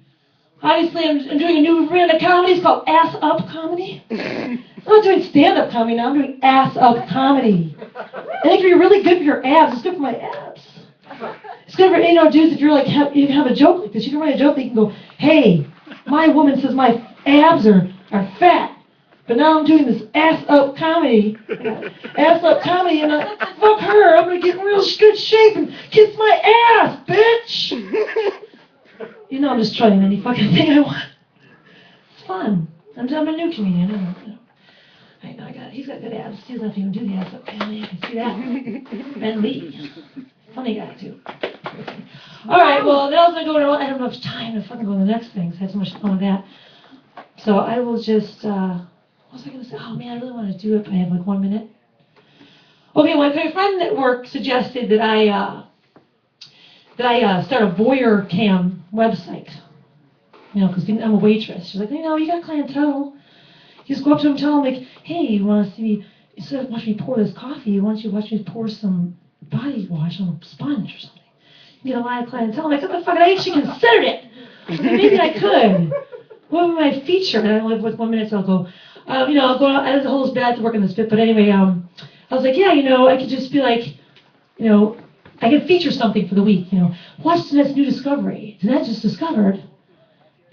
Obviously, I'm doing a new brand of comedy. It's called Ass Up Comedy. I'm not doing stand-up comedy now. I'm doing Ass Up Comedy. And it can be really good for your abs. It's good for my abs. It's good for, you know, dudes, if you're like, you can have a joke like this. You can write a joke that you can go, hey, my woman says my abs are fat. But now I'm doing this ass-up comedy. Ass-up comedy, and fuck her. I'm going to get in real good shape and kiss my ass, bitch. You know I'm just trying any fucking thing I want. It's fun. I'm a new comedian. I know, he's got good abs. He doesn't have to even do the ass-up comedy. I can see that. Ben Lee. Funny guy, too. All right, well, that was going to go on. I don't have enough time to fucking go to the next thing. So I had so much fun with that. So I will just... what was I going to say? Oh, man, I really want to do it, but I have like 1 minute. Okay, well, my friend at work suggested that I start a voyeur cam website. You know, because I'm a waitress. She's like, you know, you got clientele. You just go up to them and tell them, like, hey, you want to see me, instead of watching me pour this coffee, why don't you watch me pour some body wash on a sponge or something? You get a lot of clientele. I'm like, what the fuck? I actually considered it. Like, maybe I could. What would my feature? And I only have like 1 minute, so I'll go. You know, I'll go out, the whole bad to work on this bit, but anyway, I was like, yeah, you know, I could just be like, you know, I could feature something for the week, you know. Watch Danette's new discovery. Danette just discovered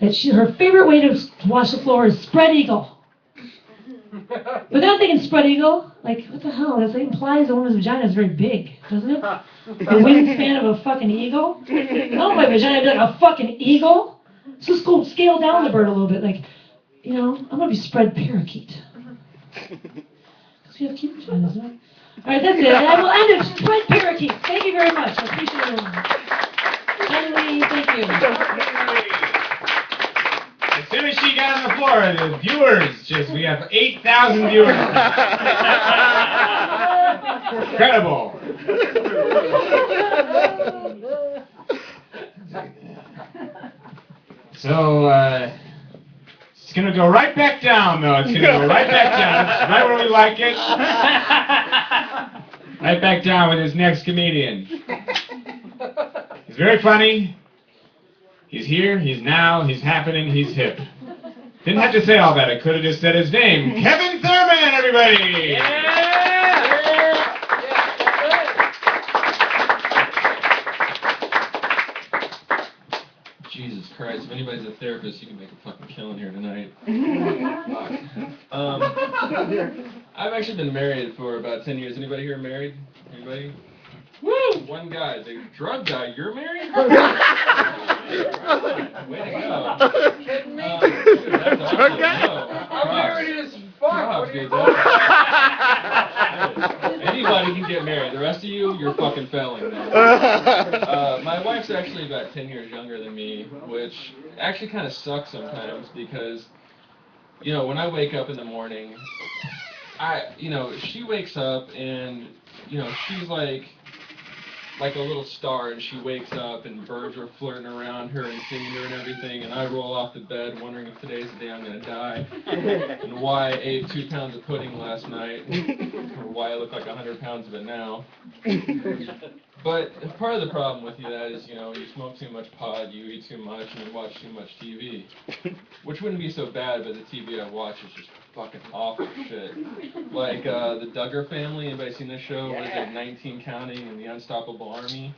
that her favorite way to wash the floor is spread eagle. But then I'm thinking spread eagle, like, what the hell? That implies a woman's vagina is very big, doesn't it? A wingspan of a fucking eagle? No, my vagina would be like a fucking eagle. So let's go scale down the bird a little bit, like, you know, I'm going to be spread parakeet. Because we have cute vaginas, right? All right, that's it. And I will end it. Spread parakeet. Thank you very much. I appreciate everyone. Finally, thank you. As soon as she got on the floor, the viewers we have 8,000 viewers. Incredible. So, it's going to go right back down, though. It's going to go right back down. It's right where we like it. Right back down with his next comedian. He's very funny. He's here, he's now, he's happening, he's hip. Didn't have to say all that. I could have just said his name. Kevin Thurman, everybody! Jesus Christ, if anybody's a therapist, you can make a fucking killing here tonight. I've actually been married for about 10 years. Anybody here married? Anybody? Woo! One guy. The drug guy, you're married? Way to go. Kidding me? Dude, that's awesome. No. I'm married as fuck. What are you Anybody can get married. The rest of you, you're fucking failing, man. My wife's actually about 10 years younger than me, which actually kind of sucks sometimes because, you know, when I wake up in the morning, she wakes up and, you know, she's like a little star, and she wakes up and birds are flirting around her and singing her and everything, and I roll off the bed wondering if today's the day I'm going to die, and why I ate 2 pounds of pudding last night, or why I look like 100 pounds of it now. But part of the problem with that is, you know, you smoke too much pot, you eat too much, and you watch too much TV, which wouldn't be so bad, but the TV I watch is just fucking awful shit. Like, the Duggar Family, anybody seen this show? What is it, 19 Counting and the Unstoppable Army?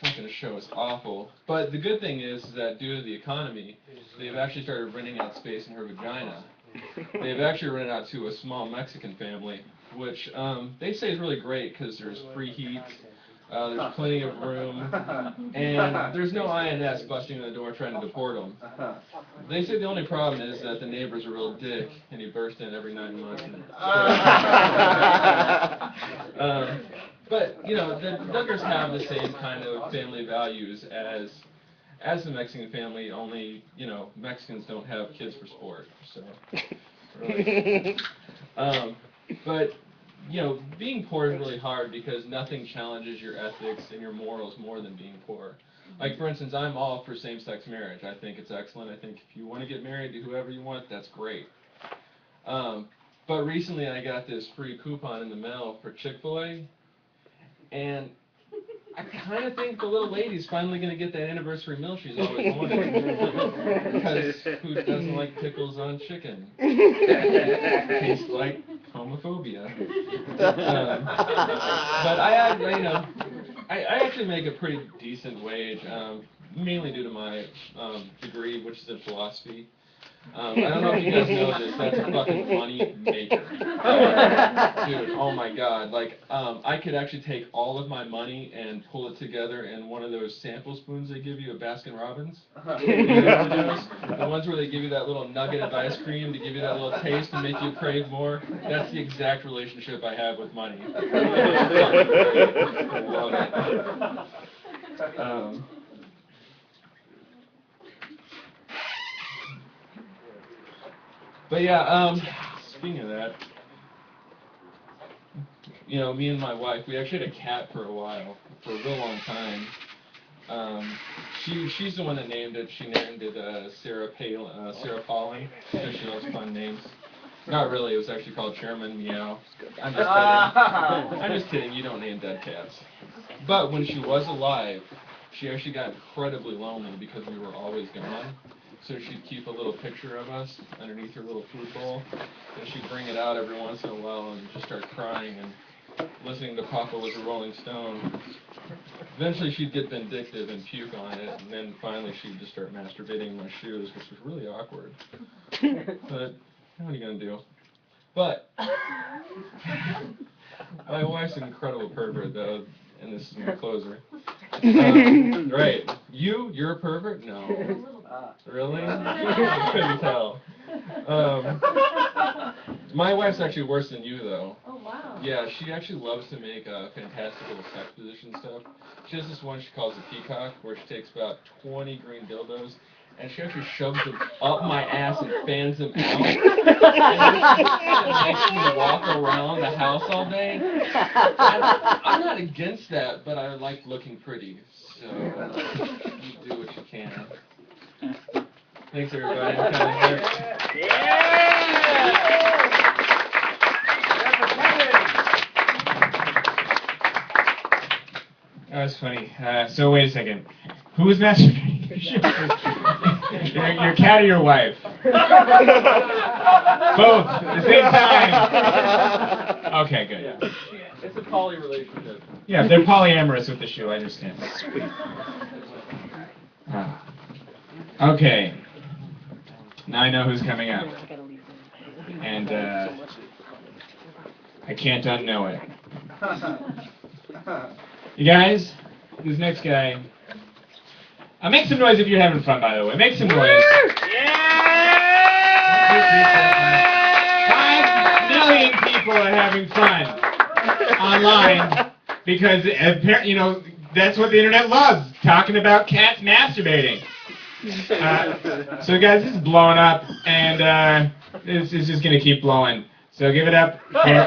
Fucking the show is awful. But the good thing is that due to the economy, they've actually started renting out space in her vagina. They've actually rented out to a small Mexican family, which they say is really great because there's free heat. There's plenty of room, and there's no INS busting in the door trying to deport them. They say the only problem is that the neighbor's a real dick, and he bursts in every 9 months. But, you know, the Duggars have the same kind of family values as as a Mexican family, only, Mexicans don't have kids for sport, so. Really. But, being poor is really hard because nothing challenges your ethics and your morals more than being poor. Like, for instance, I'm all for same-sex marriage. I think it's excellent. I think if you want to get married to whoever you want, that's great. But recently I got this free coupon in the mail for Chick-fil-A, and I kind of think the little lady's finally going to get that anniversary meal she's always wanted. Because who doesn't like pickles on chicken? Tastes like homophobia. But I actually make a pretty decent wage, mainly due to my degree, which is in philosophy. I don't know if you guys know this, that's a fucking money maker. Dude, oh my god, I could actually take all of my money and pull it together in one of those sample spoons they give you at Baskin Robbins. You know those? The ones where they give you that little nugget of ice cream to give you that little taste and make you crave more. That's the exact relationship I have with money. I love it. But yeah, speaking of that, me and my wife, we actually had a cat for a while, for a real long time. She's the one that named it. She named it Sarah Polly, because she loves fun names. Not really, it was actually called Chairman Meow. I'm just kidding. I'm just kidding, you don't name dead cats. But when she was alive, she actually got incredibly lonely because we were always gone. So she'd keep a little picture of us underneath her little food bowl, and she'd bring it out every once in a while and just start crying and listening to Papa Was a Rolling Stone. Eventually she'd get vindictive and puke on it, and then finally she'd just start masturbating in my shoes, which was really awkward. But what are you going to do? But my wife's an incredible pervert, though, and this is my closer. Right. You're a pervert? No. Really? I couldn't tell. My wife's actually worse than you, though. Oh, wow. Yeah, she actually loves to make fantastical sex position stuff. She has this one she calls a peacock, where she takes about 20 green dildos, and she actually shoves them up my ass and fans them out. And then she makes me walk around the house all day. And I'm not against that, but I like looking pretty. So you do what you can. Thanks, everybody. That was funny. So wait a second. Who was masturbating? your cat or your wife? Both at the same time. Okay, good. Yeah. It's a poly relationship. Yeah, they're polyamorous with the shoe. I understand. Sweet. Okay. Now I know who's coming up. And I can't unknow it. You guys, this next guy. Make some noise if you're having fun, by the way. Make some noise. Yeah! 5 million people are having fun online because, that's what the internet loves, talking about cats masturbating. So, guys, this is blowing up, and this is just going to keep blowing. So give it up for...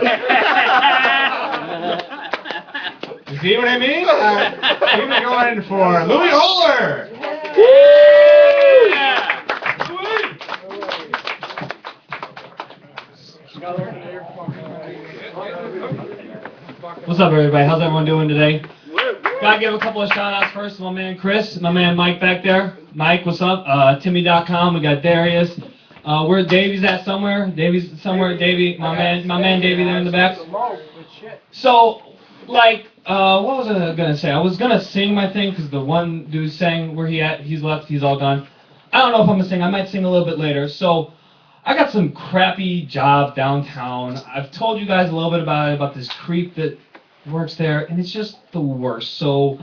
You see what I mean? Keep it going for Louis Oler! What's up, everybody? How's everyone doing today? Gotta give a couple of shout-outs first to my man Chris, my man Mike back there. Mike, what's up? Timmy.com, we got Darius. Where Davy's at somewhere? Davy's somewhere. Davy, my man Davy there in the back. So, what was I gonna say? I was gonna sing my thing because the one dude sang where he at. He's left. He's all gone. I don't know if I'm gonna sing. I might sing a little bit later. So, I got some crappy job downtown. I've told you guys a little bit about this creep that works there, and it's just the worst. So,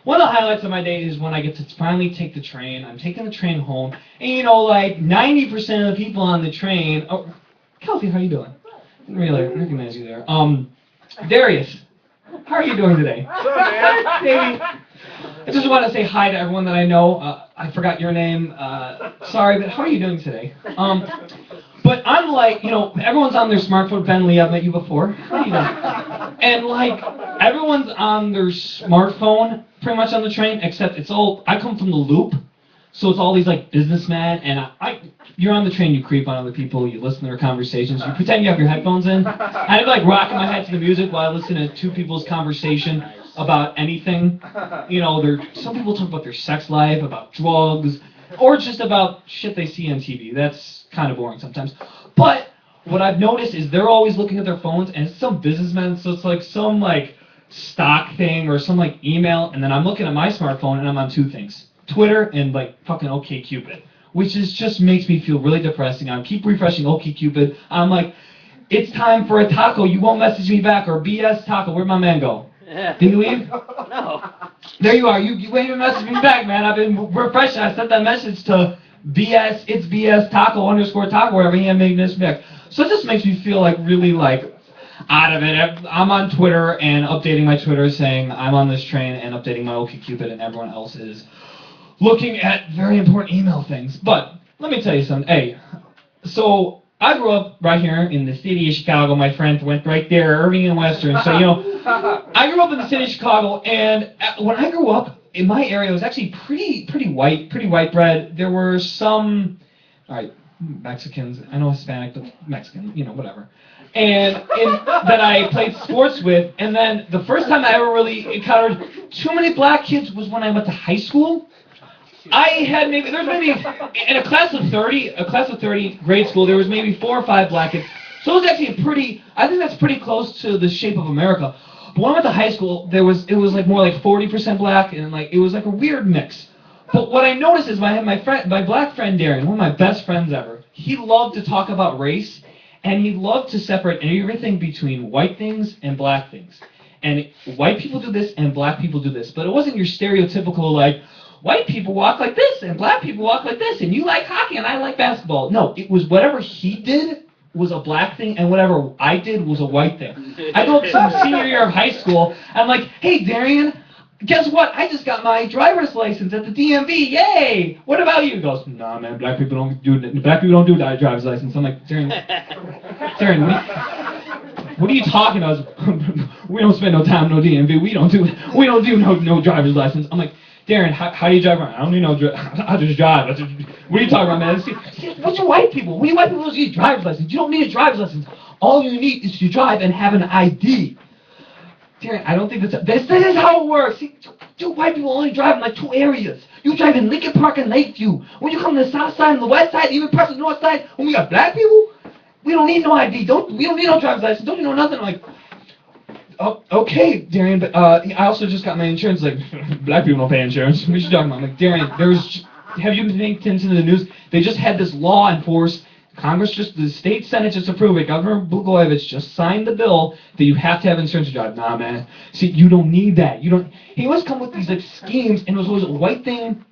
one of the highlights of my day is when I get to finally take the train. I'm taking the train home, and 90% of the people on the train. Oh, Kelsey, how you doing? Didn't really recognize you there. Darius. How are you doing today? What's up, man? Davey. I just want to say hi to everyone that I know. I forgot your name. Sorry, but how are you doing today? But I'm like, everyone's on their smartphone. Ben Lee, I've met you before. How are you doing? And like, everyone's on their smartphone pretty much on the train, except I come from the Loop, so it's all these like businessmen, and you're on the train, you creep on other people, you listen to their conversations, you pretend you have your headphones in. I'm like rocking my head to the music while I listen to two people's conversation about anything. Some people talk about their sex life, about drugs, or just about shit they see on TV. That's kind of boring sometimes. But what I've noticed is they're always looking at their phones, and it's some businessmen, so it's like some like stock thing or some like email, and then I'm looking at my smartphone and I'm on two things. Twitter and like fucking OkCupid, which just makes me feel really depressing. I keep refreshing OkCupid. I'm like, it's time for a taco. You won't message me back, or BS taco. Where'd my man go? Did he leave? No. There you are. You ain't even messaging me back, man. I've been refreshing. I sent that message to BS. It's BS taco _ taco wherever he ain't making this back. So it just makes me feel like really like out of it. I'm on Twitter and updating my Twitter saying I'm on this train and updating my OkCupid, and everyone else is looking at very important email things. But let me tell you something. Hey, so I grew up right here in the city of Chicago. My friend went right there, Irving and Western. So, I grew up in the city of Chicago, and when I grew up, in my area, it was actually pretty white bread. There were some, Mexicans, I know Hispanic, but Mexican, whatever. And that I played sports with. And then the first time I ever really encountered too many black kids was when I went to high school. There's maybe, in a class of 30 grade school, there was maybe 4 or 5 black kids. So it was actually I think that's pretty close to the shape of America. But when I went to high school, it was like more like 40% black, and like it was like a weird mix. But what I noticed is my black friend Darren, one of my best friends ever, he loved to talk about race, and he loved to separate everything between white things and black things. And white people do this and black people do this. But it wasn't your stereotypical like, white people walk like this and black people walk like this, and you like hockey and I like basketball. No, it was whatever he did was a black thing, and whatever I did was a white thing. I go up to senior year of high school, and I'm like, hey, Darian, guess what? I just got my driver's license at the DMV. Yay! What about you? He goes, nah, man, black people don't do that driver's license. I'm like, Darian, what are you talking about? We don't spend no time no DMV. We don't do no driver's license. I'm like, Darren, how do you drive around? I don't need no I just drive. What are you talking about, man? See, what's your white people? We white people don't need a driver's license. You don't need a driver's license. All you need is to drive and have an ID. Darren, I don't think this is how it works. See, two white people only drive in like 2 areas. You drive in Lincoln Park and Lakeview. When you come to the south side and the west side, even parts of the north side, when we got black people, we don't need no ID. We don't need no driver's license. Don't need no nothing. I'm like, oh, okay, Darian, but I also just got my insurance. Like, black people don't pay insurance. What are you talking about? I'm like, Darian, have you been paying attention to the news? They just had this law enforced. The state Senate just approved it. Governor Blagojevich just signed the bill that you have to have insurance to drive. Nah, man. See, you don't need that. He always come with these like schemes, and it was always a white thing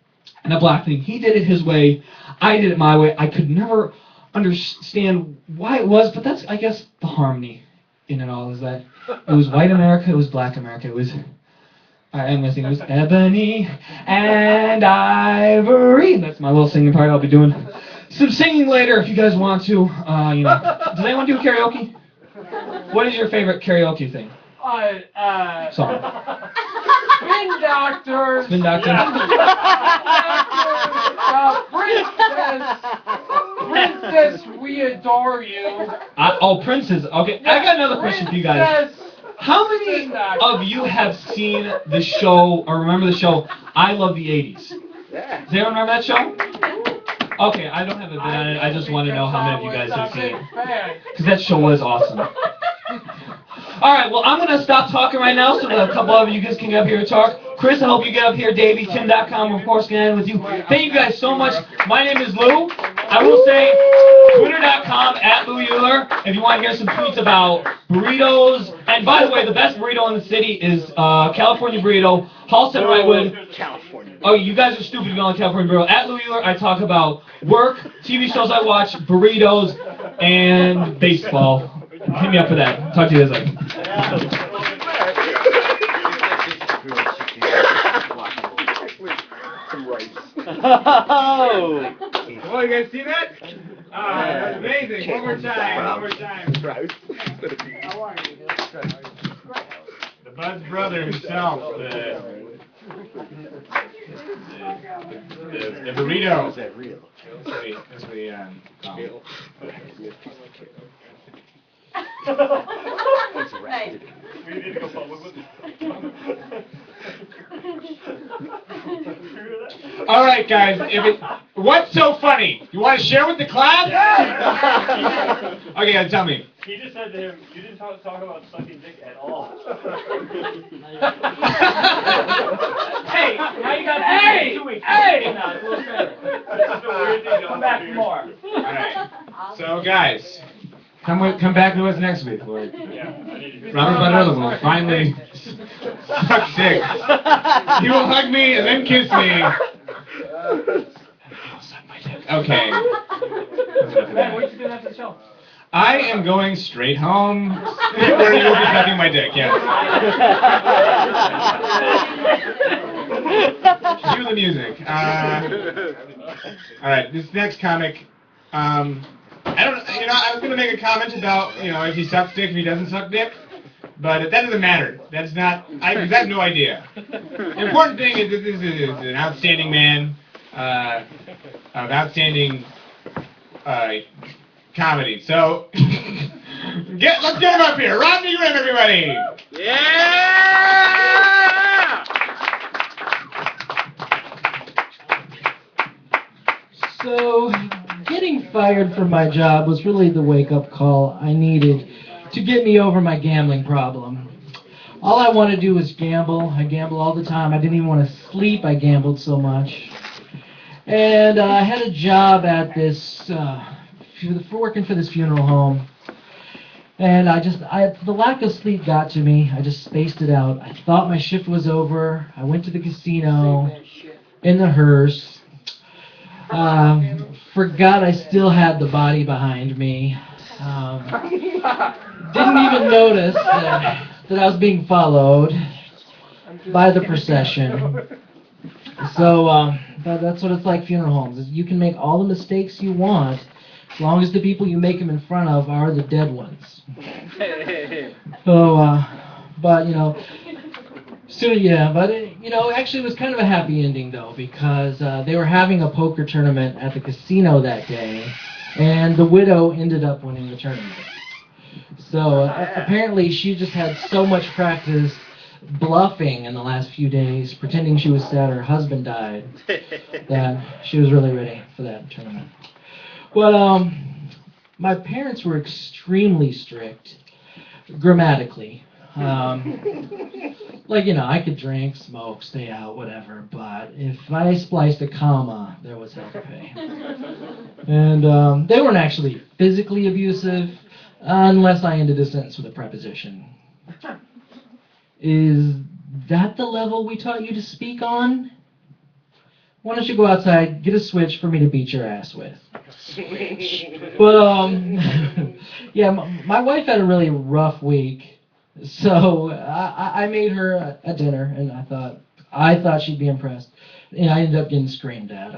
and a black thing. He did it his way. I did it my way. I could never understand why it was, but that's, I guess, the harmony in it all is that it was white America, it was black America, it was, I'm going to sing, it was ebony and ivory. That's my little singing part. I'll be doing some singing later if you guys want to. Does anyone do karaoke? What is your favorite karaoke thing? Song. Spin Doctors. Spin Doctors. Princess, we adore you. Princess. Okay, I got another question for you guys. How many of you have seen the show or remember the show I Love the 80s? Does anyone remember that show? Okay, I don't have a bit on it. I just want to know how many of you guys have seen it. Because that show was awesome. Alright, well, I'm going to stop talking right now so that a couple of you guys can get up here and talk. Chris, I hope you get up here. Davey, Tim.com, of course, can end with you. Thank you guys so much. My name is Lou. I will say Twitter.com @Lou Euler if you want to hear some tweets about burritos. And by the way, the best burrito in the city is California Burrito, Halsted Wrightwood. California. Oh, you guys are stupid if you don't like California Burrito. @Lou Euler, I talk about work, TV shows I watch, burritos, and baseball. Hit me up for that. Talk to you guys later. Oh! Oh, you guys see that? Ah, that was amazing. One more time. The Bud's brother himself, the burrito. Is that real? As we call him. Nice. We need to go public with it. All right, guys. What's so funny? You want to share with the class? Okay, tell me. He just said to him, you didn't talk about sucking dick at all. Hey, now you got 2 weeks. Hey! Now, it's a little better. That's the weird thing. Come back for more. All right. So, guys, come back to us next week. Lord. Yeah, I need to be. Robert Butler will finally suck dick. He will hug me and then kiss me. Okay. Man, what you doing after the show? I am going straight home where you will be sucking my dick, yes. Cue the music. All right, this next comic, I was going to make a comment about, if he sucks dick, if he doesn't suck dick, but that doesn't matter. That's not, I have no idea. The important thing is this is an outstanding man, of outstanding comedy. So, let's get him up here. Rodney Grimm, everybody. Yeah! So, getting fired from my job was really the wake-up call I needed to get me over my gambling problem. All I want to do is gamble. I gamble all the time. I didn't even want to sleep. I gambled so much. And I had a job at this, for working for this funeral home. And the lack of sleep got to me. I just spaced it out. I thought my shift was over. I went to the casino in the hearse. Forgot I still had the body behind me. Didn't even notice that I was being followed by the procession. So that's what it's like funeral homes. Is you can make all the mistakes you want as long as the people you make them in front of are the dead ones. So, but actually it was kind of a happy ending though, because they were having a poker tournament at the casino that day, and the widow ended up winning the tournament. So apparently she just had so much practice bluffing in the last few days, pretending she was sad her husband died, that she was really ready for that tournament. But my parents were extremely strict, grammatically. I could drink, smoke, stay out, whatever, but if I spliced a comma, there was hell to pay. And they weren't actually physically abusive, unless I ended a sentence with a preposition. Is that the level we taught you to speak on? Why don't you go outside, get a switch for me to beat your ass with? But, yeah, my wife had a really rough week, so I made her a dinner, and I thought she'd be impressed. And I ended up getting screamed at.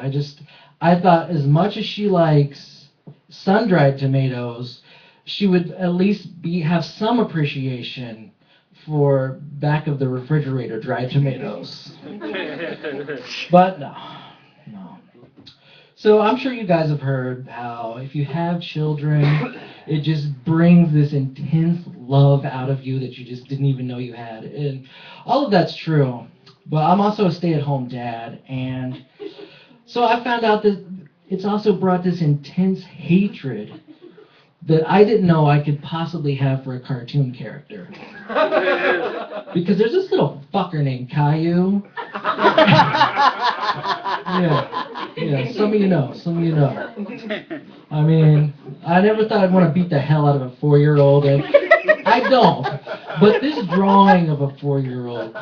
I thought as much as she likes sun-dried tomatoes, she would at least have some appreciation for back of the refrigerator dried tomatoes. But no. So I'm sure you guys have heard how if you have children, it just brings this intense love out of you that you just didn't even know you had. And all of that's true. But I'm also a stay-at-home dad, and so I found out that it's also brought this intense hatred that I didn't know I could possibly have for a cartoon character. Because there's this little fucker named Caillou. Yeah, some of you know. I mean, I never thought I'd want to beat the hell out of a 4-year-old, and I don't. But this drawing of a 4-year-old.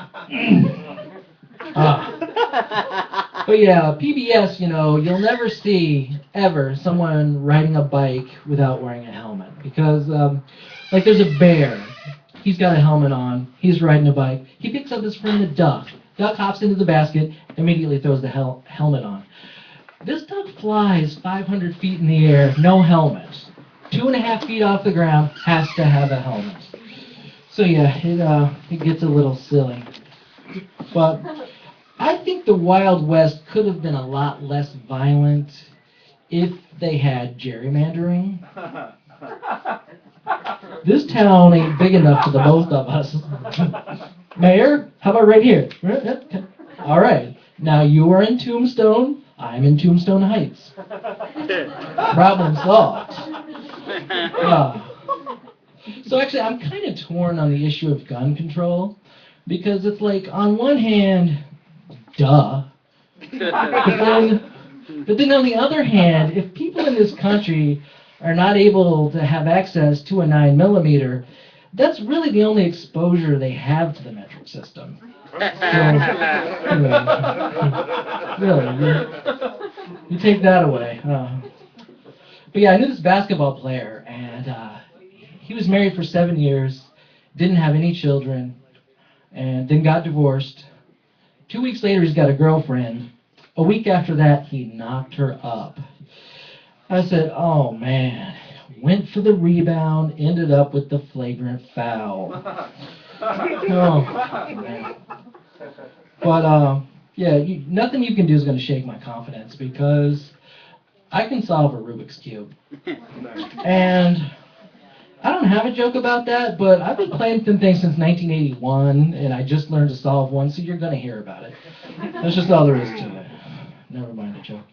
But yeah, PBS, you'll never see, ever, someone riding a bike without wearing a helmet. Because, there's a bear. He's got a helmet on. He's riding a bike. He picks up his friend the duck. Duck hops into the basket, immediately throws the helmet on. This duck flies 500 feet in the air, no helmet. 2.5 feet off the ground, has to have a helmet. So yeah, it gets a little silly. But I think the Wild West could have been a lot less violent if they had gerrymandering. This town ain't big enough for the both of us. Mayor, how about right here? All right. Now you are in Tombstone. I'm in Tombstone Heights. Problem solved. So actually, I'm kind of torn on the issue of gun control because it's like, on one hand, duh. But then on the other hand, if people in this country are not able to have access to a 9mm, that's really the only exposure they have to the metric system. So, really, you take that away. But yeah, I knew this basketball player, and he was married for 7 years, didn't have any children, and then got divorced. 2 weeks later, he's got a girlfriend. A week after that, he knocked her up. I said, oh man, went for the rebound, ended up with the flagrant foul. Oh, man. But, yeah, nothing you can do is going to shake my confidence because I can solve a Rubik's Cube. And I don't have a joke about that, but I've been playing some things since 1981, and I just learned to solve one, so you're going to hear about it. That's just all there is to it. Never mind the joke.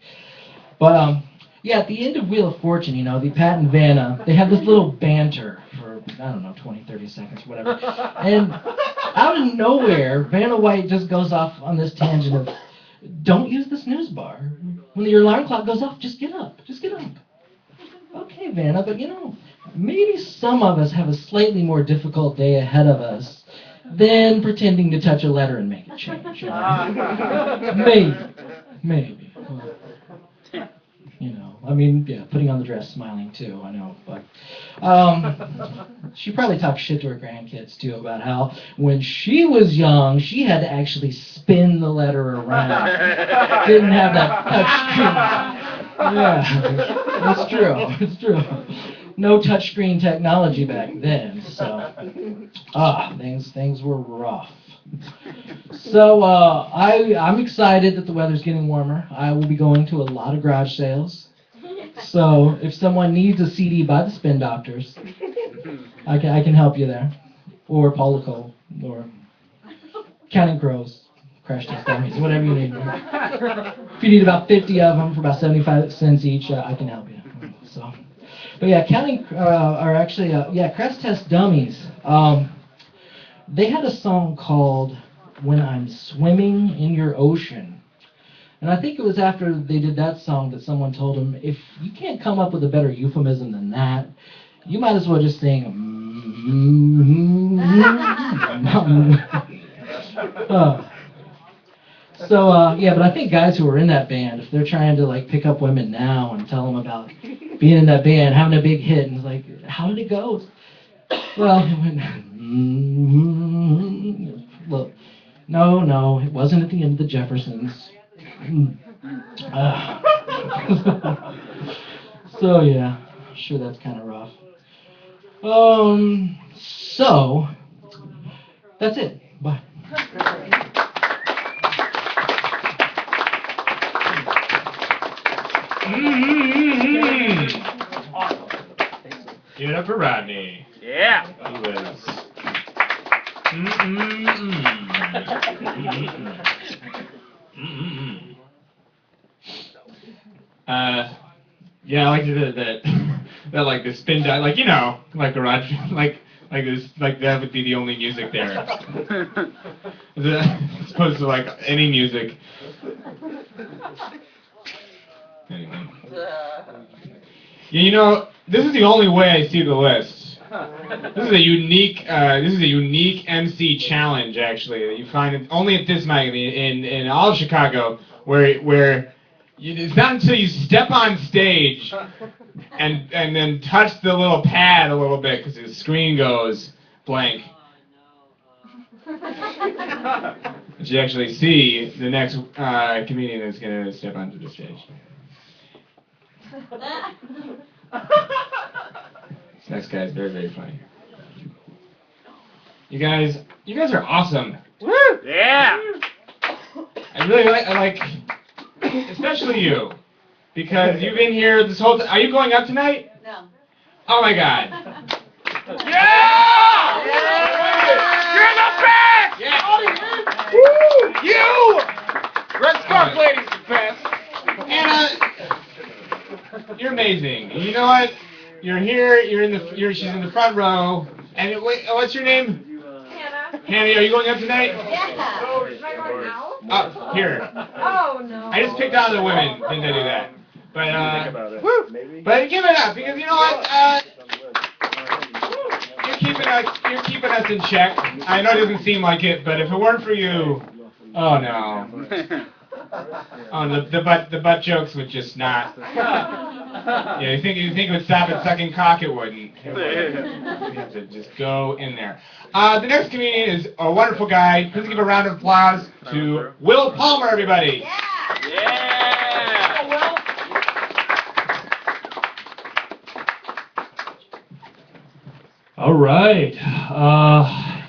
But, yeah, at the end of Wheel of Fortune, you know, the Pat and Vanna, they have this little banter for, I don't know, 20, 30 seconds, whatever. And out of nowhere, Vanna White just goes off on this tangent of, don't use the snooze bar. When your alarm clock goes off, just get up. Just get up. Okay, Vanna, but you know, maybe some of us have a slightly more difficult day ahead of us than pretending to touch a letter and make it change. You know? Maybe. Well, you know, I mean, yeah, putting on the dress, smiling too, I know, but she probably talks shit to her grandkids too about how when she was young, she had to actually spin the letter around. Didn't have that touch screen. Yeah, it's true. It's true. No touchscreen technology back then, so things were rough. So I'm excited that the weather's getting warmer. I will be going to a lot of garage sales. So if someone needs a CD by the Spin Doctors, I can help you there, or Paula Cole, or Counting Crows, Crash Test Dummies, whatever you need. If you need about 50 of them for about 75 cents each, I can help you. So, but yeah, Crash Test Dummies. They had a song called When I'm Swimming in Your Ocean. And I think it was after they did that song that someone told them, if you can't come up with a better euphemism than that, you might as well just sing. Yeah, but I think guys who are in that band, if they're trying to like pick up women now and tell them about being in that band, having a big hit, and it's like, how did it go? Well, it went, look, no, it wasn't at the end of the Jeffersons. So yeah, sure that's kind of rough. So that's it. Bye. Give it up for Rodney. Yeah. He was. Yeah, I like that like the spin die, like, you know, like garage, like this, like that would be the only music there, as opposed to like any music. Anyway. Yeah, you know, this is the only way I see the list. This is a unique MC challenge, actually, that you find only at this night in all of Chicago, where it's not until you step on stage and then touch the little pad a little bit because the screen goes blank that you actually see the next comedian that's going to step onto the stage. This next guy is very, very funny. You guys are awesome. Woo! Yeah! I really like, especially you, because you've been here this whole time. Are you going up tonight? No. Oh my God. Yeah! You're the best! Yeah. Woo! You! Red Scarf Lady's the best. Anna, you're amazing. You know what? You're here. She's in the front row. And wait, what's your name? Hannah? Hanny, are you going up tonight? Yeah. Am I going now? Here. Oh, no. I just picked on the women. Didn't I do that? But Woo! but give it up because you know what? You're keeping us in check. I know it doesn't seem like it, but if it weren't for you, oh no. Oh, the butt jokes would just not. Yeah, you think it would stop at sucking cock? It wouldn't. You have to just go in there. The next comedian is a wonderful guy. Please give a round of applause to Will Palmer, everybody. All right.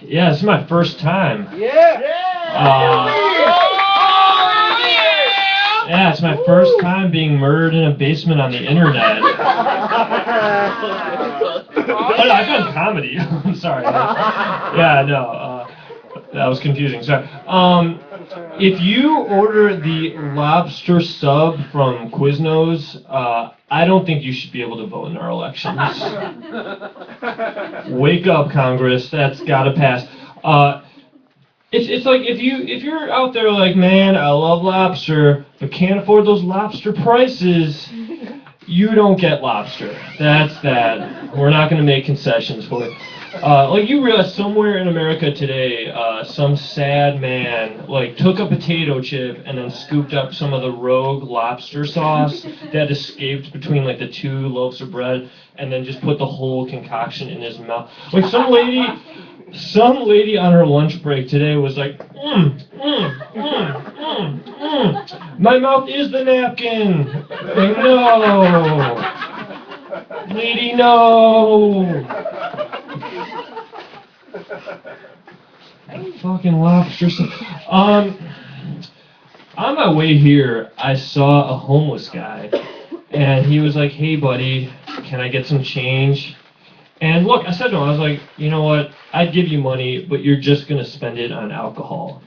Yeah, this is my first time. Yeah, it's my first time being murdered in a basement on the internet. Oh, no, I've done comedy. I'm sorry. Yeah, no, that was confusing. Sorry. If you order the lobster sub from Quiznos, I don't think you should be able to vote in our elections. Wake up, Congress. That's gotta pass. It's like if you're out there like, man, I love lobster, but can't afford those lobster prices, you don't get lobster. That's that. We're not gonna make concessions for it. Like you realize somewhere in America today, some sad man like took a potato chip and then scooped up some of the rogue lobster sauce that escaped between like the two loaves of bread, and then just put the whole concoction in his mouth. Like some lady on her lunch break today was like, my mouth is the napkin. No, lady, no. Fucking lobster. On my way here, I saw a homeless guy, and he was like, "Hey, buddy, can I get some change?" And look, I said to him, I was like, "You know what? I'd give you money, but you're just gonna spend it on alcohol."